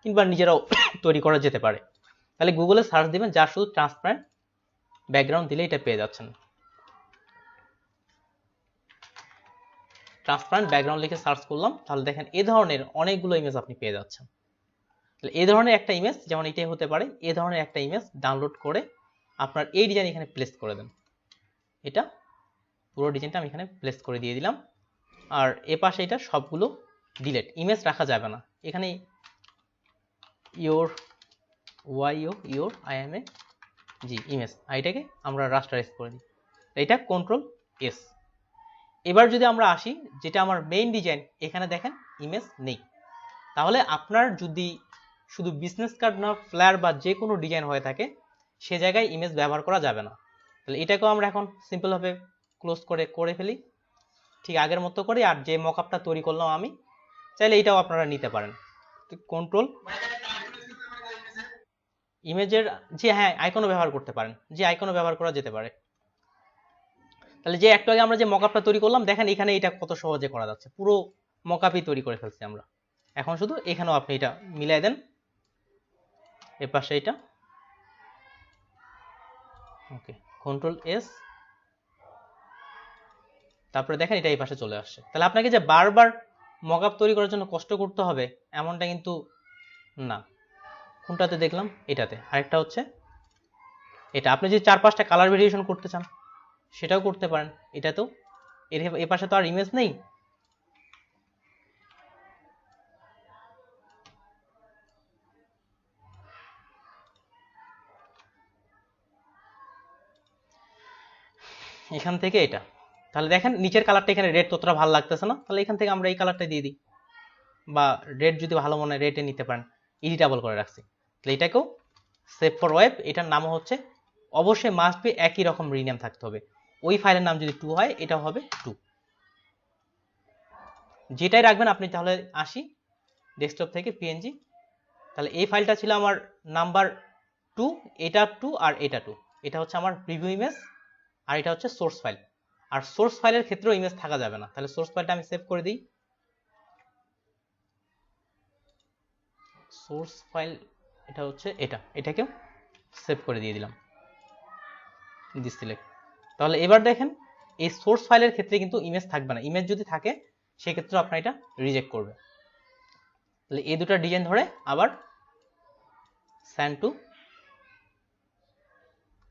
কিংবা নিজেরাও তৈরি করা যেতে পারে। তাহলে গুগলে সার্চ দিবেন যা শুধু ট্রান্সপারেন্ট ব্যাকগ্রাউন্ড দিলে এটা পেয়ে যাচ্ছেন। ট্রান্সপারেন্ট ব্যাকগ্রাউন্ড লিখে সার্চ করলাম, তাহলে দেখেন এই ধরনের অনেকগুলো ইমেজ আপনি পেয়ে যাচ্ছেন। তাহলে এই ধরনের একটা ইমেজ, যেমন এটাই হতে পারে, এই ধরনের একটা ইমেজ ডাউনলোড করে আপনার এই ডিজাইন এখানে প্লেস করে দেন। এটা পুরো ডিজাইনটা আমি এখানে প্লেস করে দিয়ে দিলাম। আর এ পাশে এটা সবগুলো ডিলেট, ইমেজ রাখা যাবে না। এখানে your I M A G image, এটাকে আমরা রাস্টারাইজ করে দিই, এটা কন্ট্রোল এস। এবার যদি আমরা আসি, যেটা আমার মেইন ডিজাইন, এখানে দেখেন ইমেজ নেই। তাহলে আপনার যদি শুধু বিজনেস কার্ড না, ফ্লায়ার বা যে কোনো ডিজাইন হয়ে থাকে, সে জায়গায় ইমেজ ব্যবহার করা যাবে না। তাহলে এটাকেও আমরা এখন সিম্পলভাবে ক্লোজ করে ফেলি, ঠিক আগের মতো করে। আর যে মকআপটা তৈরি করলাম আমি, চাইলে এটাও আপনারা নিতে পারেন। কন্ট্রোল ইমেজের যে, হ্যাঁ আইকনও ব্যবহার করতে পারেন, যে আইকনও ব্যবহার করা যেতে পারে। তাহলে যে একটু আগে আমরা যে মকআপটা তৈরি করলাম, দেখেন এখানে এটা কত সহজে করা যাচ্ছে, পুরো মকআপই তৈরি করে ফেলছি আমরা। এখন শুধু এখানেও আপনি এটা মিলাই দেন, এর পাশে এটা, ওকে, কন্ট্রোল এস, তারপরে দেখেন এটা এই পাশে চলে আসছে। তাহলে আপনাকে যে বারবার মকআপ তৈরি করার জন্য কষ্ট করতে হবে এমনটা কিন্তু না। কোনটাতে দেখলাম? এটাতে। আরেকটা হচ্ছে এটা, আপনি যদি 4-5টা কালার ভেরিয়েশন করতে চান সেটাও করতে পারেন। এটাতেও এ পাশে তো আর ইমেজ নেই, এখান থেকে এটা। তাহলে দেখেন নিচের কালারটা এখানে রেড ততটা ভালো লাগতেছে না, তাহলে এখান থেকে আমরা এই কালারটা দিয়ে দিই, বা রেড যদি ভালো মনে হয় রেডে নিতে পারেন, এডিটেবল করে রাখছি। তাহলে এটাকেও সেভ ফর ওয়েব, এটার নাম হচ্ছে, অবশ্যই মাস্ট বি একই রকম রিনেম থাকতে হবে। ওই ফাইলের নাম যদি 2 হয়, এটা হবে 2, যেটাই রাখবেন আপনি। তাহলে আসি ডেস্কটপ থেকে পিএনজি, তাহলে এই ফাইলটা ছিল আমার নাম্বার 2, এটা 2 আর এটা 2, এটা হচ্ছে আমার প্রিভিউ ইমেজ, আর এটা হচ্ছে সোর্স ফাইল। আর সোর্স ফাইলের ক্ষেত্রেও ইমেজ থাকা যাবে না, তাহলে সোর্স ফাইলটা আমি সেভ করে দিই। সোর্স ফাইল এটা হচ্ছে এটাকেও সেভ করে দিয়ে দিলাম, সিলেক্ট। তাহলে এবার দেখেন এই সোর্স ফাইলের ক্ষেত্রে কিন্তু ইমেজ থাকবে না, ইমেজ যদি থাকে সেক্ষেত্রে আপনার এটা রিজেক্ট করবে। তাহলে এই দুটো ডিজাইন ধরে আবার সেন্ড টু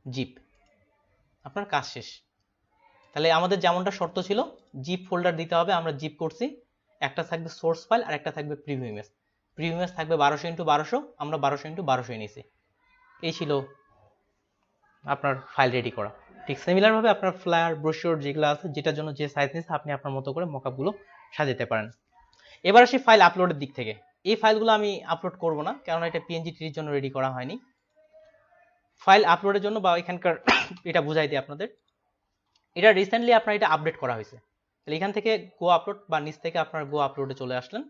জিপ, আপনার কাজ শেষ। তাহলে আমাদের যেমনটা শর্ত ছিল, জিপ ফোল্ডার দিতে হবে, আমরা জিপ করছি। একটা থাকবে সোর্স ফাইল আর একটা থাকবে প্রিভিউ ইমেজ। প্রিভিউ ইমেজ থাকবে 1200x1200, আমরা 1200x1200 নিয়েছি। এই ছিল আপনার ফাইল রেডি করা। ঠিক সিমিলার ভাবে আপনার ফ্লায়ার, ব্রোশিওর যেগুলো আছে, যেটার জন্য যে সাইজ নিচ্ছে, আপনি আপনার মতো করে মকআপগুলো সাজাতে পারেন। এবার আসি ফাইল আপলোডের দিক থেকে। এই ফাইলগুলো আমি আপলোড করব না, কারণ এটা পিএনজি ট্রির জন্য রেডি করা হয়নি। ফাইল আপলোডের জন্য, বা এখানকার এটা বুঝাই দিই আপনাদের, এটা রিসেন্টলি আপনার এটা আপডেট করা হয়েছে। তাহলে এখান থেকে গো আপলোড, বা নিচ থেকে আপনার গো আপলোডে চলে আসলেন।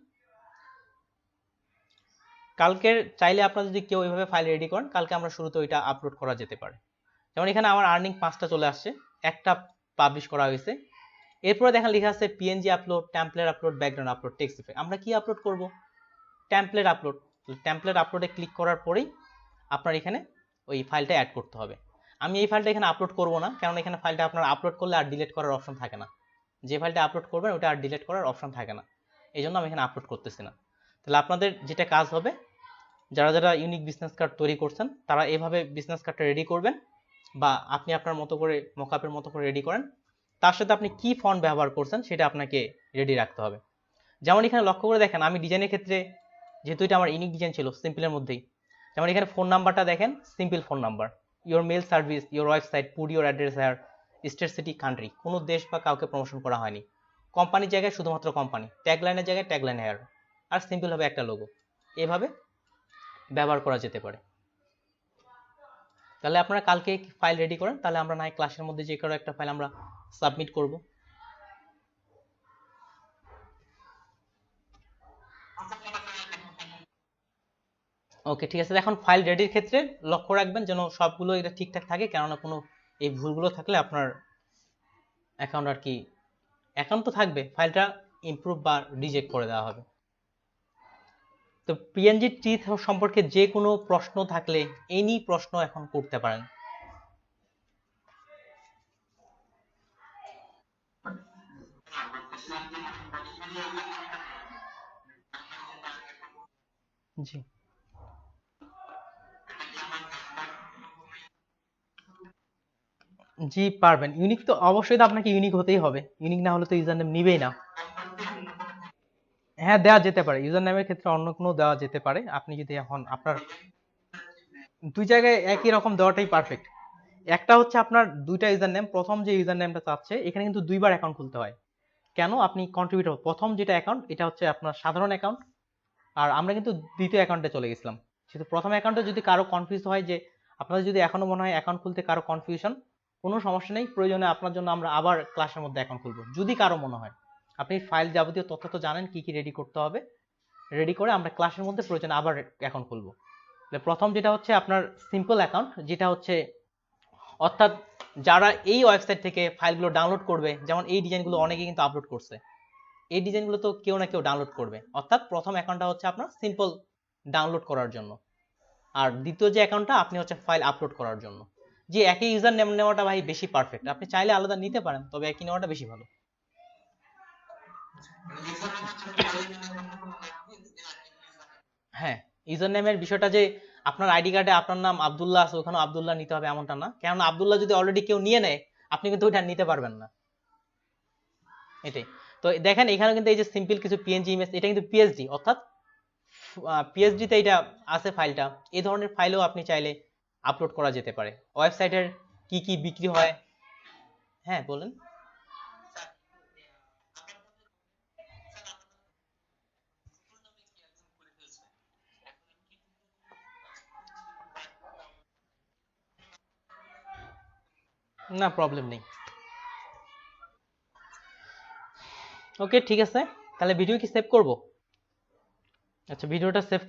কালকের চাইলে আপনারা যদি কেউ এইভাবে ফাইল রেডি করেন, কালকে আমরা শুরুতে ওইটা আপলোড করা যেতে পারে। যেমন এখানে আমার আর্নিং 5টা চলে আসছে, একটা পাবলিশ করা হয়েছে। এরপরে দেখেন লেখা আছে PNG upload, template upload, background upload, text effect. আমরা কি আপলোড করব? Template upload. টেমপ্লেট আপলোডে ক্লিক করার পরেই আপনার এখানে ওই ফাইলটা অ্যাড করতে হবে। আমি এই ফাইলটা এখানে আপলোড করব না, কারণ এখানে ফাইলটা আপনার আপলোড করলে আর ডিলিট করার অপশন থাকে না। যে ফাইলটা আপলোড করবেন ওটা আর ডিলিট করার অপশন থাকে না, এই জন্য আমি এখানে আপলোড করতেছি না। তাহলে আপনাদের যেটা কাজ হবে, যারা যারা ইউনিক বিজনেস কার্ড তৈরি করছেন, তারা এভাবে বিজনেস কার্ডটা রেডি করবেন, বা আপনি আপনার মতো করে মকআপের মতো করে রেডি করেন। তার সাথে আপনি কি ফন্ট ব্যবহার করছেন সেটা আপনাকে রেডি রাখতে হবে। যেমন এখানে লক্ষ্য করে দেখেন, আমি ডিজাইনের ক্ষেত্রে যেহেতু এটা আমার ইউনিক ডিজাইন ছিল সিম্পলের মধ্যেই, যেমন এখানে ফোন নাম্বারটা দেখেন, simple phone number, your mail service, your website, put your address here, state, city, country, কোনো দেশ বা কাউকে প্রমোশন করা হয়নি। কোম্পানির জায়গায় শুধুমাত্র কোম্পানি, ট্যাগলাইনের জায়গায় ট্যাগলাইন হেয়ার, আর সিম্পল হবে একটা লোগো। এভাবে ব্যবহার করা যেতে পারে। তাহলে আপনারা কালকে ফাইল রেডি করেন, তাহলে আমরা নাই ক্লাসের মধ্যে যে কারো একটা ফাইল আমরা সাবমিট করব। ওকে ঠিক আছে। এখন ফাইল রেডির ক্ষেত্রে লক্ষ্য রাখবেন যেন সবগুলো এটা ঠিকঠাক থাকে, কেননা কোনো এই ভুলগুলো থাকলে আপনার অ্যাকাউন্ট আর কি, অ্যাকাউন্ট তো থাকবে, ফাইলটা ইমপ্রুভ বা রিজেক্ট করে দেওয়া হবে। তো পিএনজি ট্রি সম্পর্কে যে কোনো প্রশ্ন থাকলে এনি প্রশ্ন এখন করতে পারেন। জি জি পারবেন। ইউনিক তো অবশ্যই, তো আপনাকে ইউনিক হতেই হবে, ইউনিক না হলে তো ইউজার নেম নিবেই না। হ্যাঁ দেওয়া যেতে পারে, ইউজার নেমের ক্ষেত্রে অন্য কোনো দেওয়া যেতে পারে। আপনি যদি এখন আপনার দুই জায়গায় একই রকম দেওয়াটাই পারফেক্ট। একটা হচ্ছে আপনার দুইটা ইউজার নেম, প্রথম যে ইউজার নেমটা চাচ্ছে এখানে কিন্তু দুইবার অ্যাকাউন্ট খুলতে হয়। কেন? আপনি কন্ট্রিবিউটর, প্রথম যেটা অ্যাকাউন্ট এটা হচ্ছে আপনার সাধারণ অ্যাকাউন্ট, আর আমরা কিন্তু দ্বিতীয় অ্যাকাউন্টে চলে গেছিলাম। সেহেতু প্রথম অ্যাকাউন্টে যদি কারো কনফিউজ হয়, যে আপনাদের যদি এখনো মনে হয় অ্যাকাউন্ট খুলতে কারো কনফিউশন, কোনো সমস্যা নেই, প্রয়োজনে আপনার জন্য আমরা আবার ক্লাসের মধ্যে অ্যাকাউন্ট খুলবো যদি কারো মনে হয়। আপনি ফাইল যাবতীয় তথ্য তো জানেন কি কি রেডি করতে হবে, রেডি করে আমরা ক্লাসের মধ্যে প্রয়োজনে আবার অ্যাকাউন্ট খুলবো। প্রথম যেটা হচ্ছে আপনার সিম্পল অ্যাকাউন্ট, যেটা হচ্ছে অর্থাৎ যারা এই ওয়েবসাইট থেকে ফাইলগুলো ডাউনলোড করবে, যেমন এই ডিজাইনগুলো অনেকে কিন্তু আপলোড করছে, এই ডিজাইনগুলো তো কেউ না কেউ ডাউনলোড করবে। অর্থাৎ প্রথম অ্যাকাউন্টটা হচ্ছে আপনার সিম্পল ডাউনলোড করার জন্য, আর দ্বিতীয় যে অ্যাকাউন্টটা আপনি হচ্ছে ফাইল আপলোড করার জন্য। যে একই ইউজার নেম নেওয়াটা ভাই বেশি পারফেক্ট, আপনি চাইলে আলাদা নিতে পারেন, তবে একই নেওয়াটা বেশি ভালো। হ্যাঁ, ইউজার নেমের বিষয়টা যে আপনার আইডি কার্ডে আপনার নাম আব্দুল্লাহ আছে, ওখানে আব্দুল্লাহ নিতে হবে এমনটা না, কেননা আব্দুল্লাহ যদি অলরেডি কেউ নিয়ে নেয় আপনি কিন্তু ওইটা নিতে পারবেন না। এটাই তো দেখেন, এখানে কিন্তু এই যে সিম্পল কিছু পিএনজি ইমেজ, এটা কিন্তু পিএসডি, অর্থাৎ পিএসডি তে এটা আছে ফাইলটা। এই ধরনের ফাইলও আপনি চাইলে আপলোড করা যেতে পারে। ওয়েবসাইটের কি কি বিক্রি হয়। হ্যাঁ বলেন। না প্রবলেম নেই। ওকে ঠিক আছে, তাহলে ভিডিও কি সেভ করব? আচ্ছা ভিডিওটা সেভ